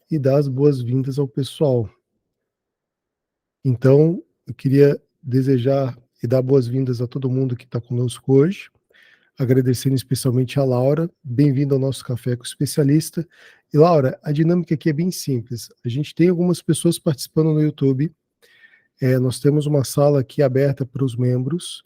e dar as boas-vindas ao pessoal. Então, eu queria desejar e dar boas-vindas a todo mundo que está conosco hoje, agradecendo especialmente a Laura. Bem-vinda ao nosso Café com o Especialista. E, Laura, a dinâmica aqui é bem simples. A gente tem algumas pessoas participando no YouTube. Nós temos uma sala aqui aberta para os membros.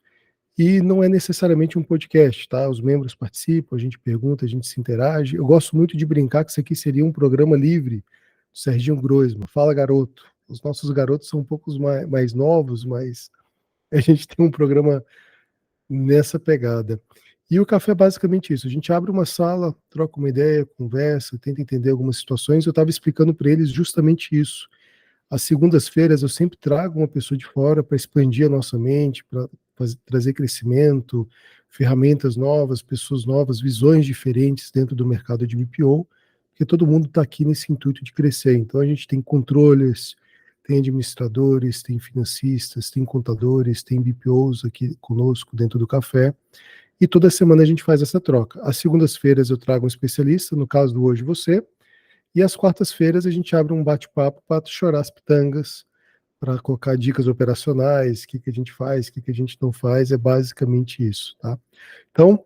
E não é necessariamente um podcast, tá? Os membros participam, a gente pergunta, a gente se interage. Eu gosto muito de brincar que isso aqui seria um programa livre do Serginho Groisman. Fala, garoto. Os nossos garotos são um pouco mais novos, mas a gente tem um programa nessa pegada. E o café é basicamente isso. A gente abre uma sala, troca uma ideia, conversa, tenta entender algumas situações. Eu estava explicando para eles justamente isso. Às segundas-feiras eu sempre trago uma pessoa de fora para expandir a nossa mente, para trazer crescimento, ferramentas novas, pessoas novas, visões diferentes dentro do mercado de BPO, porque todo mundo está aqui nesse intuito de crescer. Então a gente tem controllers, tem administradores, tem financistas, tem contadores, tem BPOs aqui conosco dentro do café. E toda semana a gente faz essa troca. Às segundas-feiras eu trago um especialista, no caso do hoje você, e às quartas-feiras a gente abre um bate-papo para chorar as pitangas, para colocar dicas operacionais, o que a gente faz, o que a gente não faz, é basicamente isso, tá? Então,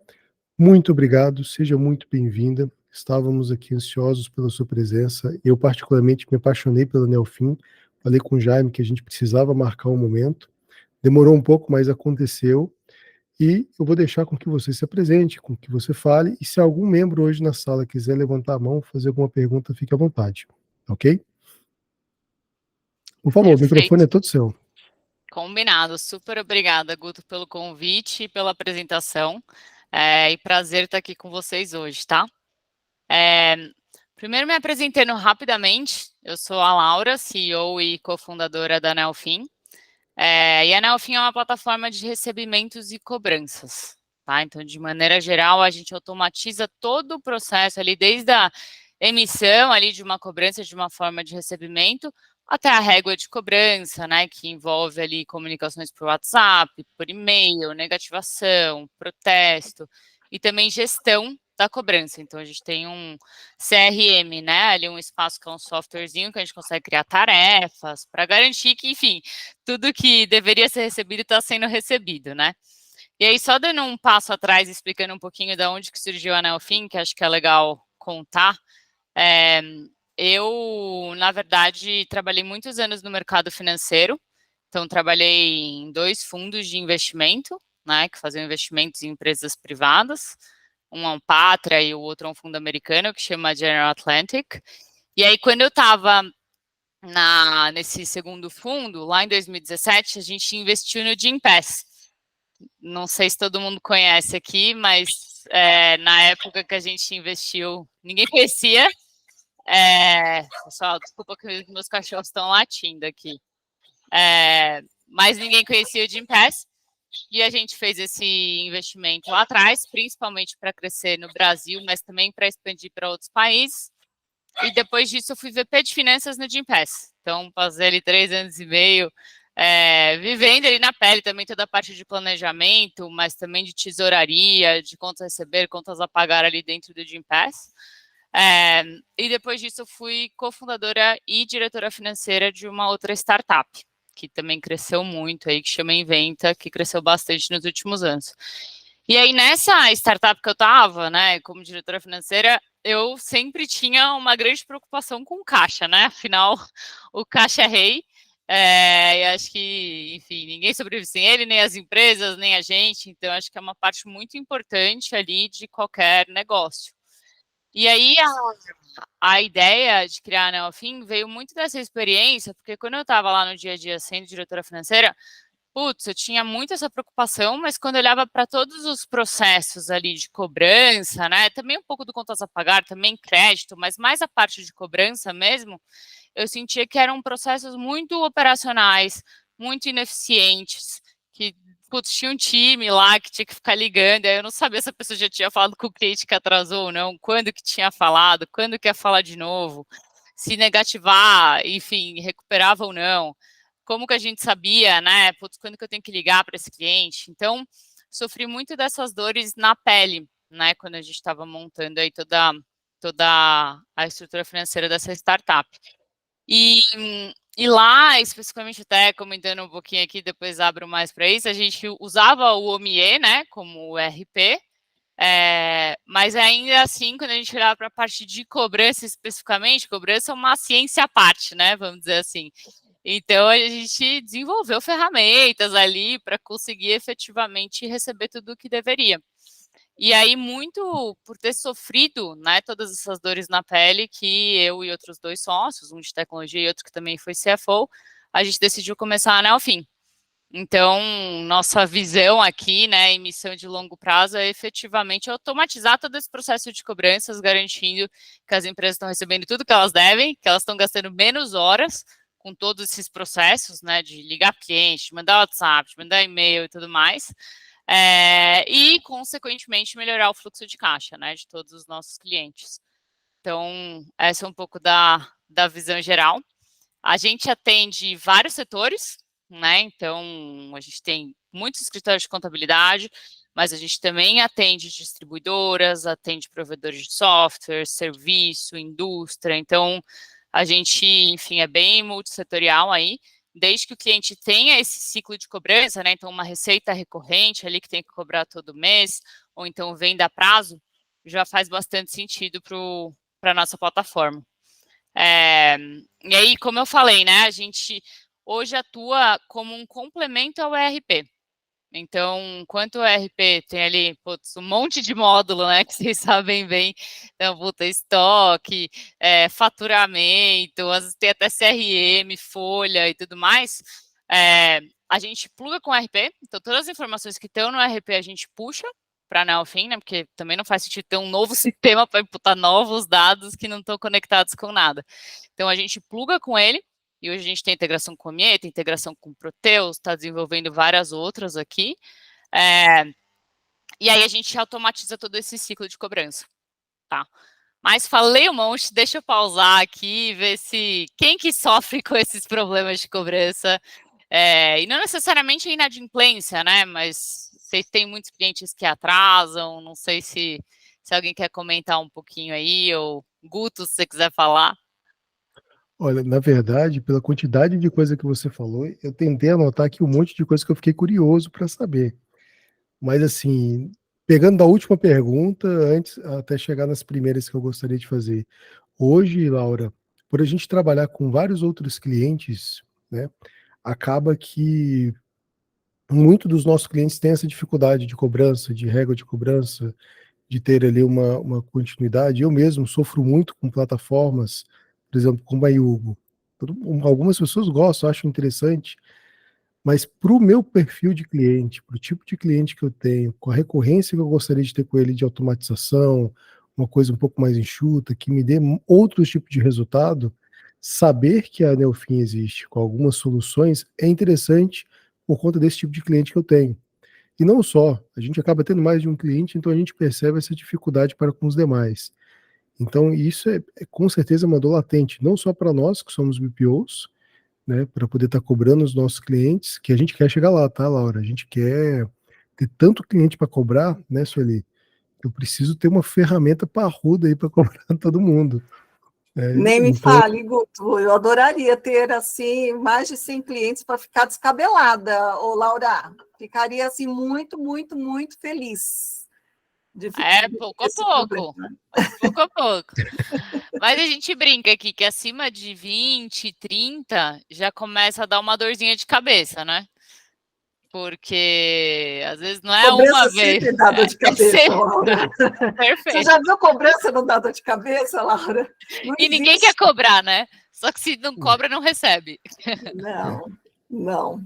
muito obrigado, seja muito bem-vinda. Estávamos aqui ansiosos pela sua presença. Eu, particularmente, me apaixonei pela Nelfin. Falei com o Jaime que a gente precisava marcar um momento. Demorou um pouco, mas aconteceu. E eu vou deixar com que você se apresente, com que você fale. E se algum membro hoje na sala quiser levantar a mão, fazer alguma pergunta, fique à vontade. Ok? Por favor, o microfone é Perfeito. todo seu. Combinado. Super obrigada, Guto, pelo convite e pela apresentação. E prazer estar aqui com vocês hoje, tá? Primeiro, me apresentando rapidamente, eu sou a Laura, CEO e cofundadora da Nelfin. E a Nelfin é uma plataforma de recebimentos e cobranças, tá? Então, de maneira geral, a gente automatiza todo o processo ali, desde a emissão ali de uma cobrança de uma forma de recebimento, até a régua de cobrança, né, que envolve ali comunicações por WhatsApp, por e-mail, negativação, protesto e também gestão da cobrança. Então, a gente tem um CRM, né, ali um espaço que é um softwarezinho que a gente consegue criar tarefas para garantir que, enfim, tudo que deveria ser recebido está sendo recebido, né? E aí, só dando um passo atrás, explicando um pouquinho de onde que surgiu a Nelfin, que acho que é legal contar, eu, na verdade, trabalhei muitos anos no mercado financeiro, então trabalhei em 2 fundos de investimento, né, que faziam investimentos em empresas privadas, um é um Pátria e o outro é um fundo americano que chama General Atlantic. E aí, quando eu estava nesse segundo fundo, lá em 2017, a gente investiu no Gympass. Não sei se todo mundo conhece aqui, mas na época que a gente investiu, ninguém conhecia. Pessoal, desculpa que os meus cachorros estão latindo aqui. Mas ninguém conhecia o Gympass. E a gente fez esse investimento lá atrás, principalmente para crescer no Brasil, mas também para expandir para outros países. E depois disso eu fui VP de finanças no Gympass. Então, passei ali 3 anos e meio vivendo ali na pele também toda a parte de planejamento, mas também de tesouraria, de contas a receber, contas a pagar ali dentro do Gympass. E depois disso eu fui cofundadora e diretora financeira de uma outra startup, que também cresceu muito aí, que chama Inventa, que cresceu bastante nos últimos anos. E aí, nessa startup que eu estava, né, como diretora financeira, eu sempre tinha uma grande preocupação com o caixa, né? Afinal, o caixa é rei. E acho que, enfim, ninguém sobrevive sem ele, nem as empresas, nem a gente. Então, acho que é uma parte muito importante ali de qualquer negócio. E aí, a ideia de criar a Nelfin veio muito dessa experiência, porque quando eu estava lá no dia a dia sendo diretora financeira, putz, eu tinha muito essa preocupação, mas quando eu olhava para todos os processos ali de cobrança, né, também um pouco do contas a pagar, também crédito, mas mais a parte de cobrança mesmo, eu sentia que eram processos muito operacionais, muito ineficientes, que, putz, tinha um time lá que tinha que ficar ligando, aí eu não sabia se a pessoa já tinha falado com o cliente que atrasou ou não, quando que tinha falado, quando que ia falar de novo, se negativar, enfim, recuperava ou não. Como que a gente sabia, né? Putz, quando que eu tenho que ligar para esse cliente? Então, sofri muito dessas dores na pele, né? Quando a gente estava montando aí toda toda a estrutura financeira dessa startup. E lá, especificamente, até comentando um pouquinho aqui, depois abro mais para isso, a gente usava o OMIE, né, como ERP, mas ainda assim, quando a gente olhava para a parte de cobrança especificamente, cobrança é uma ciência à parte, né, vamos dizer assim. Então, a gente desenvolveu ferramentas ali para conseguir efetivamente receber tudo o que deveria. E aí, muito por ter sofrido, né, todas essas dores na pele, que eu e outros 2 sócios, um de tecnologia e outro que também foi CFO, a gente decidiu começar a Neofin. Então, nossa visão aqui, né, em missão de longo prazo é efetivamente automatizar todo esse processo de cobranças, garantindo que as empresas estão recebendo tudo que elas devem, que elas estão gastando menos horas com todos esses processos, né, de ligar cliente, de mandar WhatsApp, de mandar e-mail e tudo mais, e, consequentemente, melhorar o fluxo de caixa, né, de todos os nossos clientes. Então, essa é um pouco da visão geral. A gente atende vários setores, né, então a gente tem muitos escritórios de contabilidade, mas a gente também atende distribuidoras, atende provedores de software, serviço, indústria, então a gente, enfim, é bem multissetorial aí, desde que o cliente tenha esse ciclo de cobrança, né, então uma receita recorrente ali que tem que cobrar todo mês, ou então venda a prazo, já faz bastante sentido para a nossa plataforma. E aí, como eu falei, né, a gente hoje atua como um complemento ao ERP. Então, enquanto o ERP tem ali, putz, um monte de módulo, né, que vocês sabem bem, então, puta, estoque, faturamento, às vezes tem até CRM, folha e tudo mais, a gente pluga com o ERP, então todas as informações que estão no ERP a gente puxa para a Neofin, né, porque também não faz sentido ter um novo sistema para imputar novos dados que não estão conectados com nada. Então, a gente pluga com ele, e hoje a gente tem integração com o Mieta, integração com o Proteus, está desenvolvendo várias outras aqui. E aí a gente automatiza todo esse ciclo de cobrança, tá? Mas falei um monte, deixa eu pausar aqui e ver se quem que sofre com esses problemas de cobrança. E não necessariamente a inadimplência, né? Mas vocês têm muitos clientes que atrasam, não sei se alguém quer comentar um pouquinho aí, ou Guto, se você quiser falar. Olha, na verdade, pela quantidade de coisa que você falou, eu tentei anotar aqui um monte de coisa que eu fiquei curioso para saber. Mas, assim, pegando da última pergunta, antes, até chegar nas primeiras que eu gostaria de fazer. Hoje, Laura, por a gente trabalhar com vários outros clientes, né, acaba que muito dos nossos clientes têm essa dificuldade de cobrança, de régua de cobrança, de ter ali uma continuidade. Eu mesmo sofro muito com plataformas, por exemplo, como a Yugo. Algumas pessoas gostam, acham interessante, mas para o meu perfil de cliente, para o tipo de cliente que eu tenho, com a recorrência que eu gostaria de ter com ele de automatização, uma coisa um pouco mais enxuta, que me dê outros tipos de resultado, saber que a Neofin existe com algumas soluções é interessante por conta desse tipo de cliente que eu tenho. E não só, a gente acaba tendo mais de um cliente, então a gente percebe essa dificuldade para com os demais. Então, isso é com certeza uma dor latente, não só para nós que somos BPOs, né, para poder estar cobrando os nossos clientes, que a gente quer chegar lá, tá, Laura? A gente quer ter tanto cliente para cobrar, né, Sueli? Eu preciso ter uma ferramenta parruda aí para cobrar todo mundo. Nem me Então, fale, Guto, eu adoraria ter, assim, mais de 100 clientes para ficar descabelada, ô Laura, ficaria, assim, muito, muito, muito feliz. Pouco a pouco. Pouco a pouco. Mas a gente brinca aqui que acima de 20, 30 já começa a dar uma dorzinha de cabeça, né? Porque às vezes não é cobrança uma vez. Sempre dá dor de cabeça, Laura. Perfeito. Você já viu cobrança não dá dor de cabeça, Laura? Não e existe. ninguém quer cobrar, né? Só que se não cobra, não recebe. Não.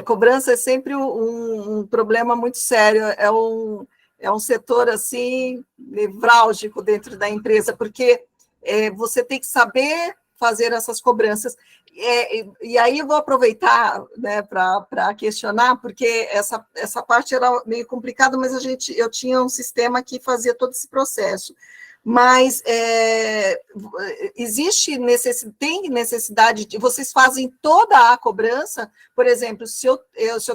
Cobrança é sempre um problema muito sério. É um setor assim nevrálgico dentro da empresa, porque você tem que saber fazer essas cobranças. E aí eu vou aproveitar, né, para questionar, porque essa parte era meio complicada, mas eu tinha um sistema que fazia todo esse processo. Mas tem necessidade de vocês fazem toda a cobrança, por exemplo, se eu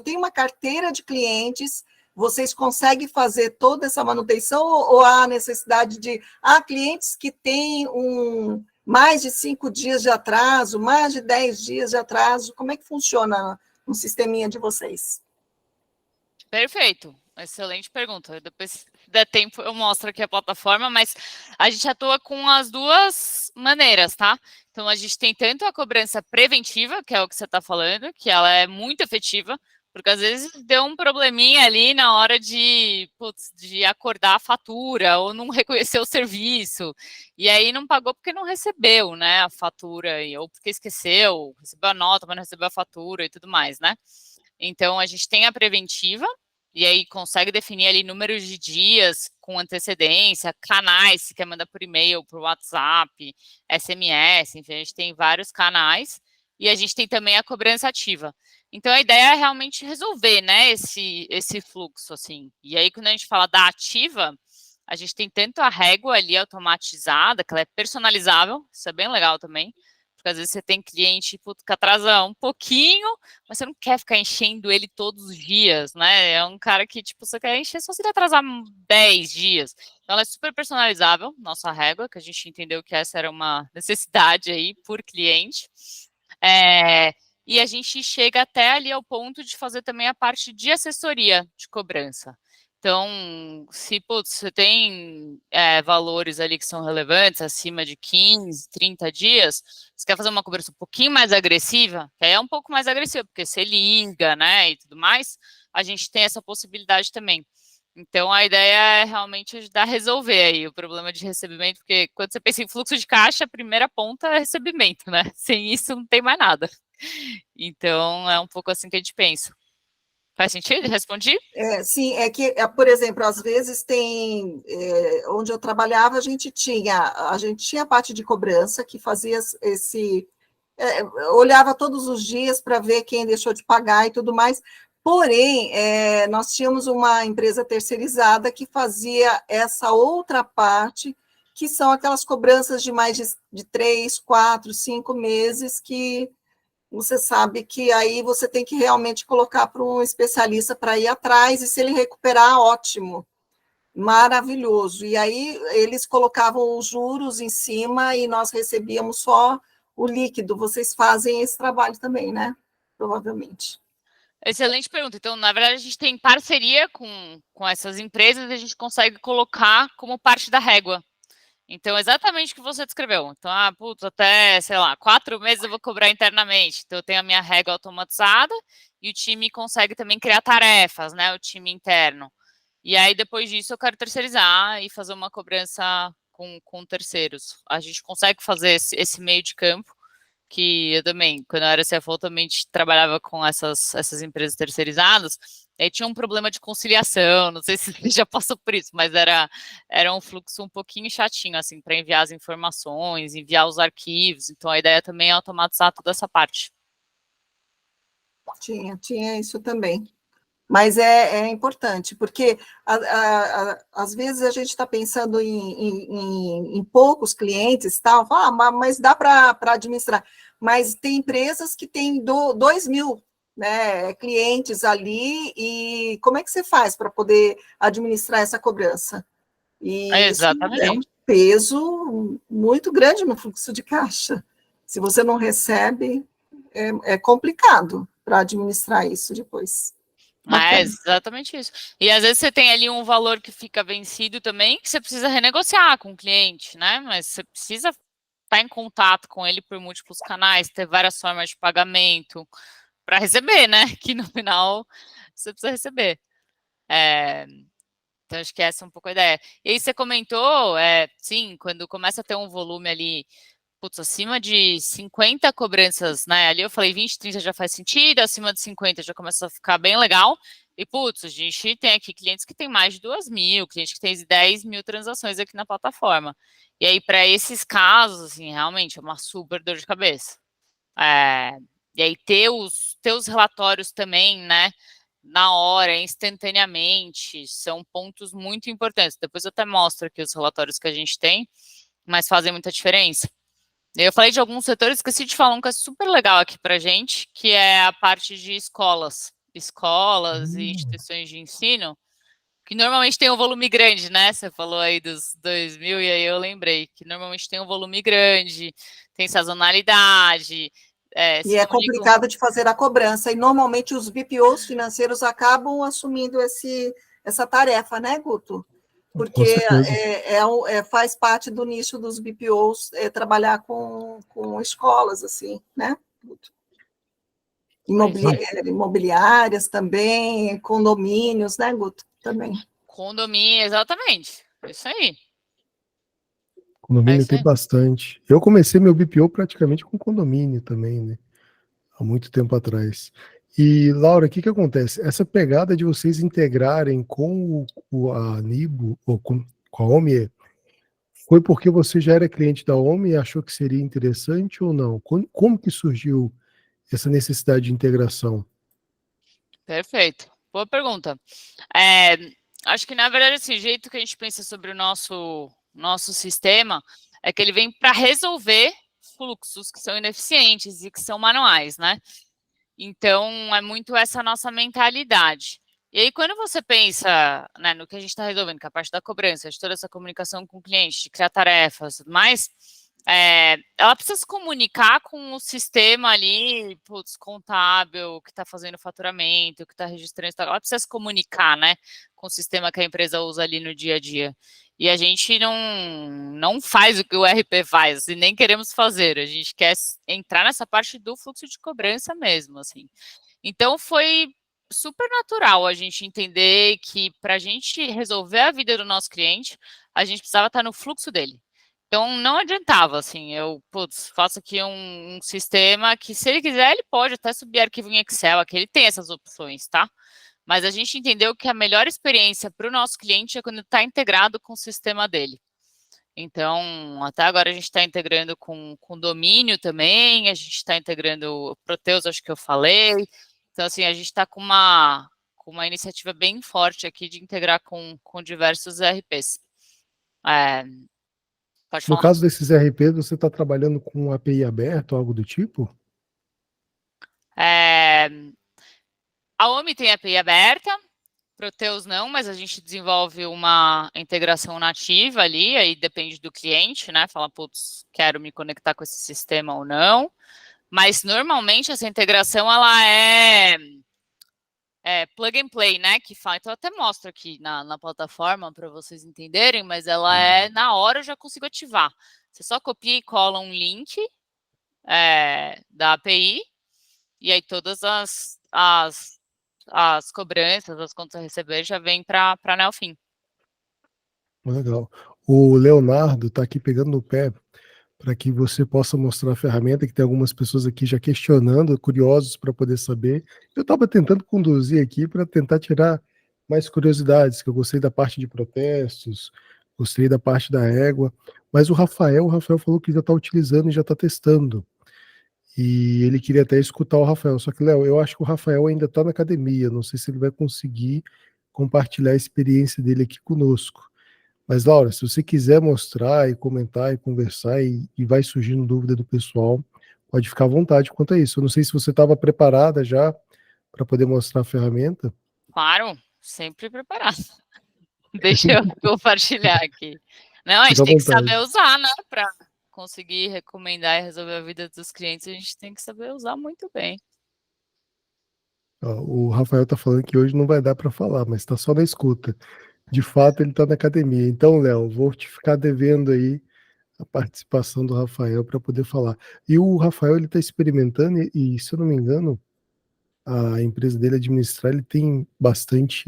tenho uma carteira de clientes vocês conseguem fazer toda essa manutenção ou há necessidade de... Há clientes que têm mais de 5 dias de atraso, mais de 10 dias de atraso. Como é que funciona o sisteminha de vocês? Perfeito. Excelente pergunta. Depois, se der tempo, eu mostro aqui a plataforma, mas a gente atua com as duas maneiras, tá? Então, a gente tem tanto a cobrança preventiva, que é o que você está falando, que ela é muito efetiva, porque às vezes deu um probleminha ali na hora de acordar a fatura, ou não reconheceu o serviço, e aí não pagou porque não recebeu, né, a fatura, ou porque esqueceu, recebeu a nota, mas não recebeu a fatura e tudo mais, né? Então, a gente tem a preventiva, e aí consegue definir ali números de dias com antecedência, canais, se quer mandar por e-mail, por WhatsApp, SMS, enfim, a gente tem vários canais, e a gente tem também a cobrança ativa. Então, a ideia é realmente resolver, né, esse fluxo, assim. E aí, quando a gente fala da ativa, a gente tem tanto a régua ali automatizada, que ela é personalizável, isso é bem legal também, porque às vezes você tem cliente que atrasa um pouquinho, mas você não quer ficar enchendo ele todos os dias, né? É um cara que, tipo, você quer encher só se ele atrasar 10 dias. Então, ela é super personalizável, nossa régua, que a gente entendeu que essa era uma necessidade aí por cliente. E a gente chega até ali ao ponto de fazer também a parte de assessoria de cobrança. Então, se você tem valores ali que são relevantes, acima de 15, 30 dias, você quer fazer uma cobrança um pouquinho mais agressiva, que aí é um pouco mais agressiva, porque você liga, né, e tudo mais, a gente tem essa possibilidade também. Então, a ideia é realmente ajudar a resolver aí o problema de recebimento, porque quando você pensa em fluxo de caixa, a primeira ponta é recebimento, né? Sem isso, não tem mais nada. Então, é um pouco assim que a gente pensa. Faz sentido? Respondi? Sim, é que, por exemplo, às vezes tem, onde eu trabalhava, a gente tinha a parte de cobrança que fazia olhava todos os dias para ver quem deixou de pagar e tudo mais, porém, nós tínhamos uma empresa terceirizada que fazia essa outra parte, que são aquelas cobranças de mais de 3, 4, 5 meses, que você sabe que aí você tem que realmente colocar para um especialista para ir atrás, e se ele recuperar, ótimo, maravilhoso. E aí eles colocavam os juros em cima e nós recebíamos só o líquido. Vocês fazem esse trabalho também, né? Provavelmente. Excelente pergunta. Então, na verdade, a gente tem parceria com essas empresas e a gente consegue colocar como parte da régua. Então, exatamente o que você descreveu. Então, até, sei lá, 4 meses eu vou cobrar internamente. Então, eu tenho a minha régua automatizada e o time consegue também criar tarefas, né? O time interno. E aí, depois disso, eu quero terceirizar e fazer uma cobrança com terceiros. A gente consegue fazer esse meio de campo, que eu também, quando eu era CFO, também trabalhava com essas empresas terceirizadas. Aí tinha um problema de conciliação, não sei se você já passou por isso, mas era um fluxo um pouquinho chatinho, assim, para enviar as informações, enviar os arquivos. Então, a ideia também é automatizar toda essa parte. Tinha isso também. Mas é importante, porque às vezes a gente está pensando em poucos clientes, tal, mas dá para administrar. Mas tem empresas que têm 2.000, né, clientes ali, e como é que você faz para poder administrar essa cobrança? E isso é um peso muito grande no fluxo de caixa. Se você não recebe, é complicado para administrar isso depois. É exatamente isso. E às vezes você tem ali um valor que fica vencido também, que você precisa renegociar com o cliente, né? Mas você precisa estar em contato com ele por múltiplos canais, ter várias formas de pagamento para receber, né? Que no final você precisa receber. Então, acho que essa é um pouco a ideia. E aí você comentou, sim, quando começa a ter um volume ali, acima de 50 cobranças, né? Ali eu falei 20, 30 já faz sentido, acima de 50 já começa a ficar bem legal. E, a gente tem aqui clientes que tem mais de 2.000, clientes que tem 10.000 transações aqui na plataforma. E aí, para esses casos, assim, realmente é uma super dor de cabeça. E aí, ter os relatórios também, né? Na hora, instantaneamente, são pontos muito importantes. Depois eu até mostro aqui os relatórios que a gente tem, mas fazem muita diferença. Eu falei de alguns setores, esqueci de falar um que é super legal aqui para a gente, que é a parte de escolas e instituições de ensino. que normalmente tem um volume grande, né? Você falou aí dos 2.000 e aí eu lembrei que normalmente tem um volume grande, tem sazonalidade. E é complicado de fazer a cobrança, e normalmente os BPOs financeiros acabam assumindo essa tarefa, né, Guto? Porque faz parte do nicho dos BPOs trabalhar com escolas, assim, né, Guto? Imobiliárias também, condomínios, né, Guto? Também. Condomínio, exatamente. Isso aí. Condomínio tem bastante. Eu comecei meu BPO praticamente com condomínio também, né? Há muito tempo atrás. E, Laura, o que acontece? Essa pegada de vocês integrarem com a Nibo, ou com a OMI, foi porque você já era cliente da OMI e achou que seria interessante ou não? Como que surgiu essa necessidade de integração? Perfeito. Boa pergunta. Acho que, na verdade, assim, o jeito que a gente pensa sobre o nosso sistema é que ele vem para resolver fluxos que são ineficientes e que são manuais, né? Então, é muito essa nossa mentalidade. E aí, quando você pensa, né, no que a gente está resolvendo, que é a parte da cobrança, de toda essa comunicação com o cliente, de criar tarefas e tudo mais, ela precisa se comunicar com o sistema ali, contábil, que está fazendo o faturamento, que está registrando, ela precisa se comunicar, né, com o sistema que a empresa usa ali no dia a dia. E a gente não faz o que o RP faz, e nem queremos fazer, a gente quer entrar nessa parte do fluxo de cobrança mesmo, assim. Então, foi super natural a gente entender que para a gente resolver a vida do nosso cliente, a gente precisava estar no fluxo dele. Então, não adiantava, assim, eu faço aqui um sistema que, se ele quiser, ele pode até subir arquivo em Excel, aqui ele tem essas opções, tá? Mas a gente entendeu que a melhor experiência para o nosso cliente é quando está integrado com o sistema dele. Então, até agora a gente está integrando com domínio também, a gente está integrando o Proteus, acho que eu falei. Então, assim, a gente está com uma iniciativa bem forte aqui de integrar com diversos ERPs. Pode falar. No caso desses ERPs, você está trabalhando com API aberto, algo do tipo? A OMI tem API aberta, Proteus não, mas a gente desenvolve uma integração nativa ali, aí depende do cliente, né? Fala, quero me conectar com esse sistema ou não. Mas normalmente essa integração ela é plug and play, né? Que fala, então eu até mostro aqui na plataforma para vocês entenderem, mas ela é na hora eu já consigo ativar. Você só copia e cola um link da API e aí todas as cobranças, as contas a receber já vêm para a Nelfim. Legal. O Leonardo está aqui pegando no pé para que você possa mostrar a ferramenta, que tem algumas pessoas aqui já questionando, curiosos para poder saber. Eu estava tentando conduzir aqui para tentar tirar mais curiosidades, que eu gostei da parte de protestos, gostei da parte da égua, mas o Rafael falou que já está utilizando e já está testando. E ele queria até escutar o Rafael. Só que, Léo, eu acho que o Rafael ainda está na academia. Não sei se ele vai conseguir compartilhar a experiência dele aqui conosco. Mas, Laura, se você quiser mostrar e comentar e conversar e vai surgindo dúvida do pessoal, pode ficar à vontade quanto a isso. Eu não sei se você estava preparada já para poder mostrar a ferramenta. Claro, sempre preparado. Deixa eu compartilhar aqui. Não, a gente Fica tem à que saber vontade. usar, né? Para conseguir recomendar e resolver a vida dos clientes, a gente tem que saber usar muito bem. Ó, o Rafael está falando que hoje não vai dar para falar, mas está só na escuta. De fato, ele está na academia. Então, Léo, vou te ficar devendo aí a participação do Rafael para poder falar. E o Rafael ele está experimentando e, se eu não me engano, a empresa dele administrar, ele tem bastante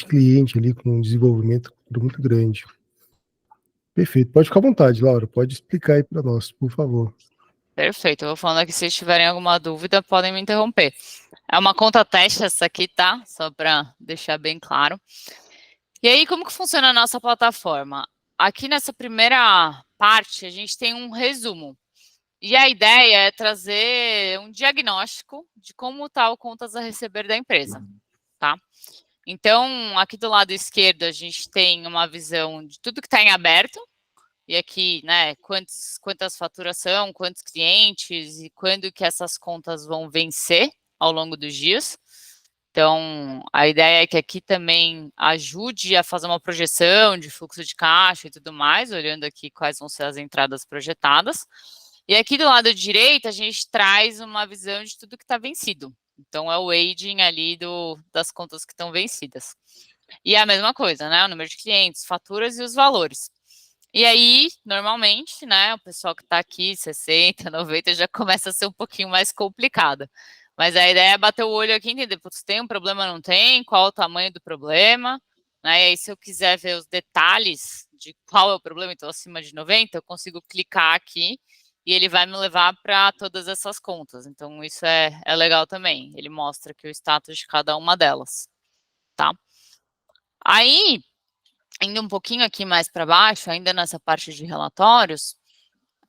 cliente ali com um desenvolvimento muito grande. Perfeito. Pode ficar à vontade, Laura. Pode explicar aí para nós, por favor. Perfeito. Eu vou falando aqui, se vocês tiverem alguma dúvida, podem me interromper. É uma conta teste essa aqui, tá? Só para deixar bem claro. E aí, como que funciona a nossa plataforma? Aqui nessa primeira parte, a gente tem um resumo. E a ideia é trazer um diagnóstico de como está o contas a receber da empresa, tá? Então, aqui do lado esquerdo, a gente tem uma visão de tudo que está em aberto, e aqui, né, quantas faturação, quantos clientes e quando que essas contas vão vencer ao longo dos dias. Então, a ideia é que aqui também ajude a fazer uma projeção de fluxo de caixa e tudo mais, olhando aqui quais vão ser as entradas projetadas. E aqui do lado direito, a gente traz uma visão de tudo que está vencido. Então, é o aging ali das contas que estão vencidas. E é a mesma coisa, né? O número de clientes, faturas e os valores. E aí, normalmente, né, o pessoal que está aqui, 60, 90, já começa a ser um pouquinho mais complicado. Mas a ideia é bater o olho aqui e entender, putz, tem um problema, não tem? Qual o tamanho do problema? Né? E aí, se eu quiser ver os detalhes de qual é o problema, então acima de 90, eu consigo clicar aqui e ele vai me levar para todas essas contas. Então, isso é legal também. Ele mostra aqui o status de cada uma delas, tá? Aí, indo um pouquinho aqui mais para baixo, ainda nessa parte de relatórios,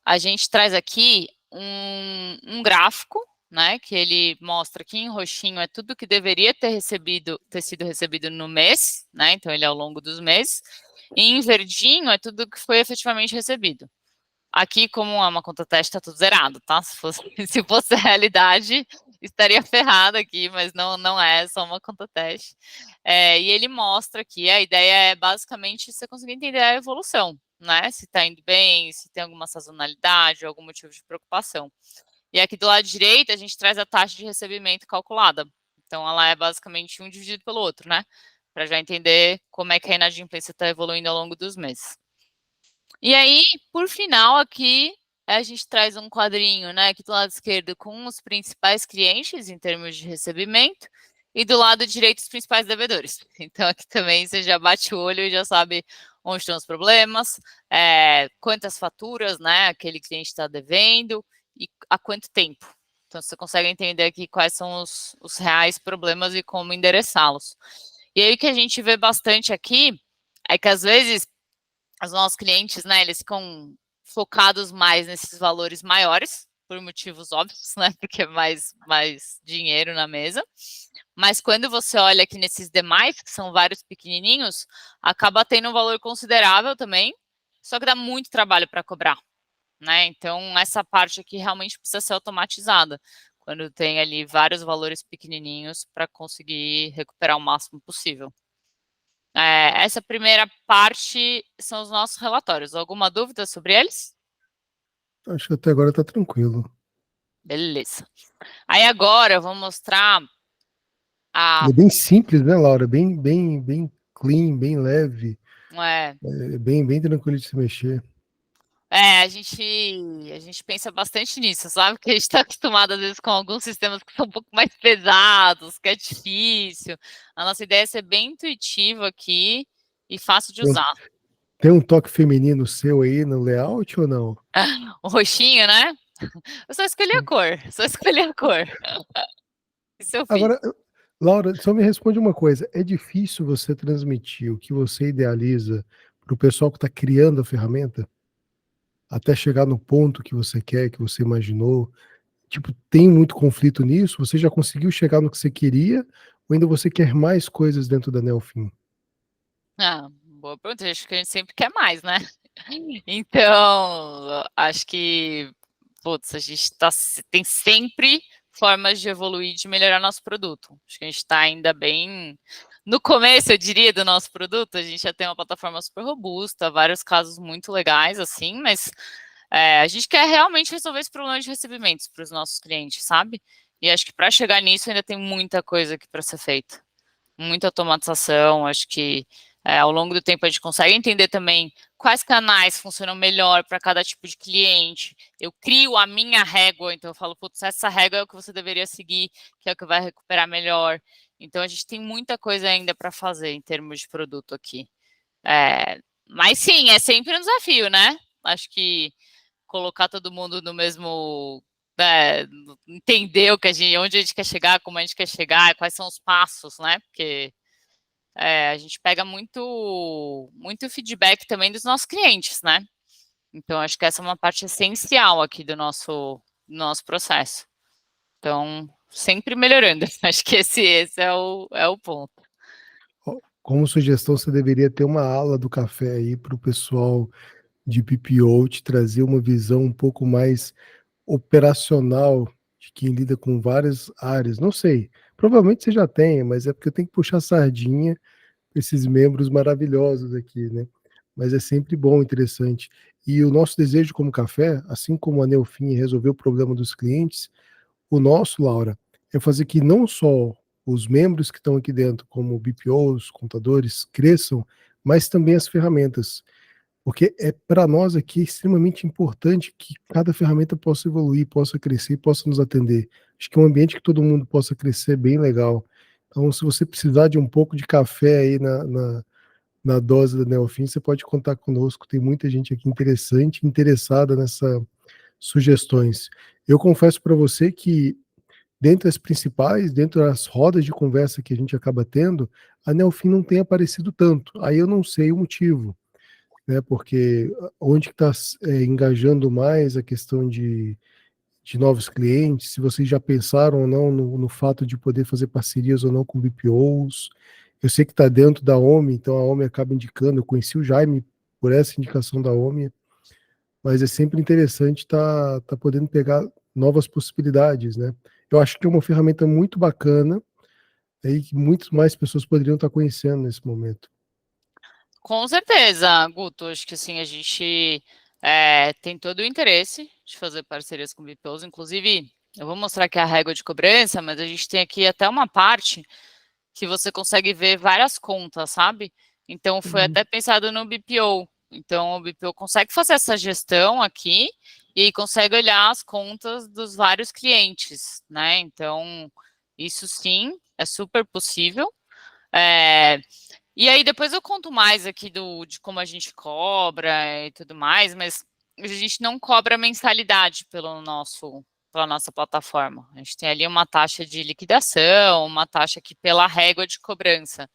a gente traz aqui um gráfico, né, que ele mostra aqui em roxinho é tudo que deveria ter sido recebido no mês, né, então ele é ao longo dos meses, e em verdinho é tudo que foi efetivamente recebido. Aqui, como é uma conta teste, está tudo zerado, tá? Se fosse a realidade, estaria ferrada aqui, mas não é só uma conta teste. E ele mostra aqui, a ideia é basicamente você conseguir entender a evolução, né? Se está indo bem, se tem alguma sazonalidade, algum motivo de preocupação. E aqui do lado direito, a gente traz a taxa de recebimento calculada. Então, ela é basicamente um dividido pelo outro, né? Para já entender como é que a inadimplência está evoluindo ao longo dos meses. E aí, por final, aqui a gente traz um quadrinho, né, aqui do lado esquerdo com os principais clientes em termos de recebimento e do lado direito os principais devedores. Então, aqui também você já bate o olho e já sabe onde estão os problemas, quantas faturas, né, aquele cliente está devendo e há quanto tempo. Então, você consegue entender aqui quais são os reais problemas e como endereçá-los. E aí, o que a gente vê bastante aqui é que, às vezes, os nossos clientes, né, eles ficam focados mais nesses valores maiores, por motivos óbvios, né, porque é mais dinheiro na mesa. Mas quando você olha aqui nesses demais, que são vários pequenininhos, acaba tendo um valor considerável também, só que dá muito trabalho para cobrar, né? Então, essa parte aqui realmente precisa ser automatizada, quando tem ali vários valores pequenininhos para conseguir recuperar o máximo possível. Essa primeira parte são os nossos relatórios. Alguma dúvida sobre eles? Acho que até agora está tranquilo. Beleza. Aí agora eu vou mostrar a... É bem simples, né, Laura? Bem clean, bem leve. Bem tranquilo de se mexer. A gente pensa bastante nisso, sabe? Porque a gente está acostumado, às vezes, com alguns sistemas que são um pouco mais pesados, que é difícil. A nossa ideia é ser bem intuitivo aqui e fácil de usar. Tem um toque feminino seu aí no layout ou não? O roxinho, né? Eu só escolhi a cor. Isso eu fiz. Agora, Laura, só me responde uma coisa. É difícil você transmitir o que você idealiza para o pessoal que está criando a ferramenta? Até chegar no ponto que você quer, que você imaginou? Tipo, tem muito conflito nisso? Você já conseguiu chegar no que você queria? Ou ainda você quer mais coisas dentro da Nelfin? Boa pergunta. Acho que a gente sempre quer mais, né? Então, acho que, putz, a gente tem sempre formas de evoluir, de melhorar nosso produto. Acho que a gente está ainda bem no começo, eu diria, do nosso produto. A gente já tem uma plataforma super robusta, vários casos muito legais, assim, mas a gente quer realmente resolver esse problema de recebimentos para os nossos clientes, sabe? E acho que para chegar nisso ainda tem muita coisa aqui para ser feita. Muita automatização, acho que ao longo do tempo a gente consegue entender também quais canais funcionam melhor para cada tipo de cliente. Eu crio a minha régua, então eu falo, putz, essa régua é o que você deveria seguir, que é o que vai recuperar melhor. Então a gente tem muita coisa ainda para fazer em termos de produto aqui. Mas sim, é sempre um desafio, né? Acho que colocar todo mundo no mesmo... entender onde a gente quer chegar, como a gente quer chegar, quais são os passos, né? Porque a gente pega muito feedback também dos nossos clientes, né? Então, acho que essa é uma parte essencial aqui do nosso processo. Então, sempre melhorando. Acho que esse é o ponto. Como sugestão, você deveria ter uma ala do café aí para o pessoal de PPO te trazer uma visão um pouco mais operacional de quem lida com várias áreas. Não sei, Provavelmente você já tem, mas é porque eu tenho que puxar a sardinha para esses membros maravilhosos aqui, né? Mas é sempre bom, interessante. E o nosso desejo como café, assim como a Neofin resolveu o problema dos clientes, o nosso, Laura, é fazer que não só os membros que estão aqui dentro, como BPOs, contadores, cresçam, mas também as ferramentas. Porque é para nós aqui extremamente importante que cada ferramenta possa evoluir, possa crescer, possa nos atender. Acho que é um ambiente que todo mundo possa crescer é bem legal. Então, se você precisar de um pouco de café aí na dose da Neofim, você pode contar conosco. Tem muita gente aqui interessante, interessada nessas sugestões. Eu confesso para você que, dentre as principais, dentro das rodas de conversa que a gente acaba tendo, a Neofim não tem aparecido tanto. Aí eu não sei o motivo, né? Porque onde está engajando mais a questão de novos clientes, se vocês já pensaram ou não no fato de poder fazer parcerias ou não com BPOs. Eu sei que está dentro da OMI, então a OMI acaba indicando. Eu conheci o Jaime por essa indicação da OMI, mas é sempre interessante tá podendo pegar novas possibilidades, né? Eu acho que é uma ferramenta muito bacana aí que muitas mais pessoas poderiam estar conhecendo nesse momento. Com certeza, Guto. Acho que assim, a gente tem todo o interesse de fazer parcerias com BPOs. Inclusive, eu vou mostrar aqui a régua de cobrança, mas a gente tem aqui até uma parte que você consegue ver várias contas, sabe? Então, foi até pensado no BPO. Então, o BPO consegue fazer essa gestão aqui e consegue olhar as contas dos vários clientes, né? Então, isso sim é super possível. E aí, depois eu conto mais aqui de como a gente cobra e tudo mais, mas a gente não cobra mensalidade pela nossa plataforma. A gente tem ali uma taxa de liquidação, uma taxa aqui pela régua de cobrança.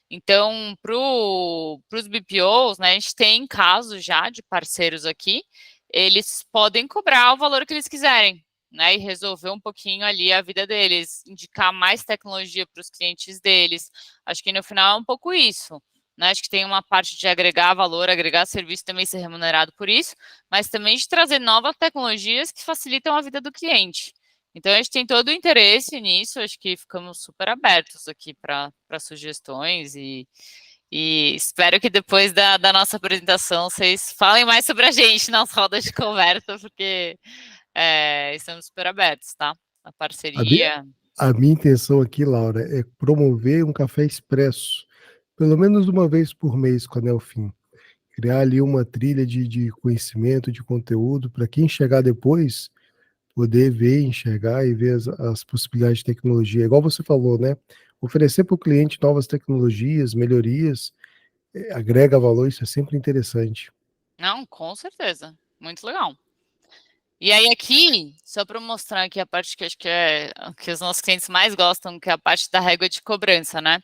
Então, para os BPOs, né, a gente tem casos já de parceiros aqui, eles podem cobrar o valor que eles quiserem, né, e resolver um pouquinho ali a vida deles, indicar mais tecnologia para os clientes deles. Acho que no final é um pouco isso, né? Acho que tem uma parte de agregar valor, agregar serviço, também ser remunerado por isso, mas também de trazer novas tecnologias que facilitam a vida do cliente. Então, a gente tem todo o interesse nisso, acho que ficamos super abertos aqui para sugestões e espero que depois da nossa apresentação vocês falem mais sobre a gente nas rodas de conversa, porque estamos super abertos, tá? A A minha, parceria. a minha intenção aqui, Laura, é promover um café expresso, pelo menos uma vez por mês com a Nelfim. Criar ali uma trilha de conhecimento, de conteúdo, para quem chegar depois poder ver, enxergar e ver as possibilidades de tecnologia. Igual você falou, né? Oferecer para o cliente novas tecnologias, melhorias, agrega valor, isso é sempre interessante. Não, com certeza. Muito legal. E aí aqui, só para mostrar aqui a parte que acho que é que os nossos clientes mais gostam, que é a parte da régua de cobrança, né?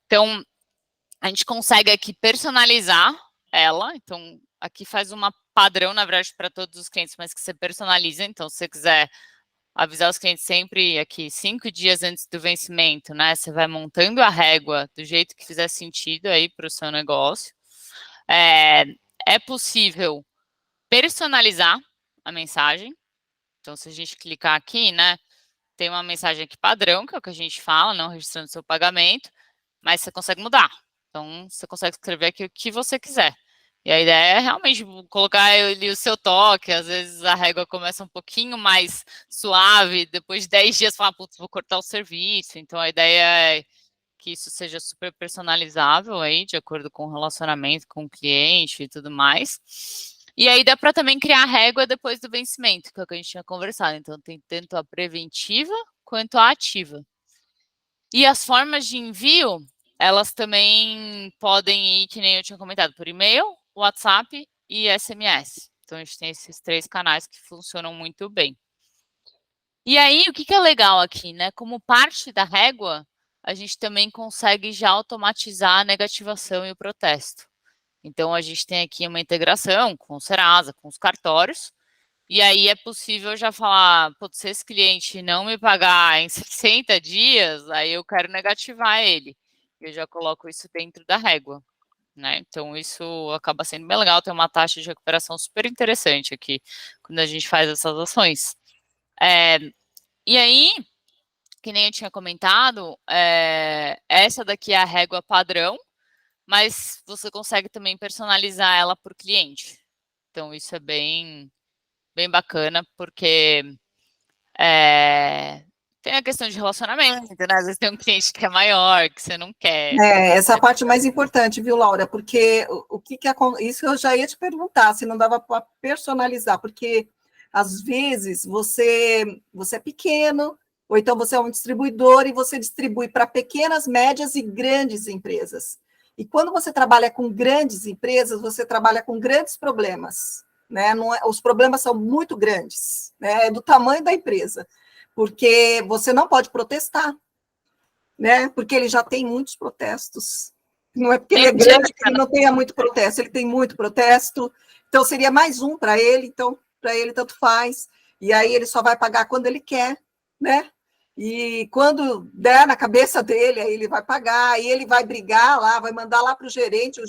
Então, a gente consegue aqui personalizar ela. Então, aqui faz uma padrão, na verdade, para todos os clientes, mas que você personaliza. Então, se você quiser avisar os clientes sempre aqui 5 dias antes do vencimento, né? Você vai montando a régua do jeito que fizer sentido aí para o seu negócio. É possível personalizar a mensagem. Então, se a gente clicar aqui, né? Tem uma mensagem aqui padrão, que é o que a gente fala, não registrando seu pagamento, mas você consegue mudar. Então, você consegue escrever aqui o que você quiser. E a ideia é realmente colocar ali o seu toque. Às vezes a régua começa um pouquinho mais suave, depois de 10 dias, fala, putz, vou cortar o serviço. Então, a ideia é que isso seja super personalizável aí, de acordo com o relacionamento com o cliente e tudo mais. E aí dá para também criar régua depois do vencimento, que é o que a gente tinha conversado. Então, tem tanto a preventiva quanto a ativa. E as formas de envio, elas também podem ir, que nem eu tinha comentado, por e-mail, WhatsApp e SMS. Então, a gente tem esses 3 canais que funcionam muito bem. E aí, o que é legal aqui, né? Como parte da régua, a gente também consegue já automatizar a negativação e o protesto. Então, a gente tem aqui uma integração com o Serasa, com os cartórios, e aí é possível já falar, putz, se esse cliente não me pagar em 60 dias, aí eu quero negativar ele. Eu já coloco isso dentro da régua, né? Então, isso acaba sendo bem legal, tem uma taxa de recuperação super interessante aqui, quando a gente faz essas ações. E aí, que nem eu tinha comentado, essa daqui é a régua padrão, mas você consegue também personalizar ela por cliente. Então, isso é bem bacana, porque tem a questão de relacionamento, né? Às vezes tem um cliente que é maior, que você não quer. Essa é a parte mais importante, viu, Laura? Porque o que isso eu já ia te perguntar, se não dava para personalizar, porque às vezes você é pequeno, ou então você é um distribuidor e você distribui para pequenas, médias e grandes empresas. E quando você trabalha com grandes empresas, você trabalha com grandes problemas, né? Os problemas são muito grandes, né? É do tamanho da empresa, porque você não pode protestar, né? Porque ele já tem muitos protestos. Não é porque ele é grande que ele não tenha muito protesto, ele tem muito protesto, então seria mais um para ele, então para ele tanto faz, e aí ele só vai pagar quando ele quer, né? E quando der na cabeça dele, aí ele vai pagar, aí ele vai brigar lá, vai mandar lá para o gerente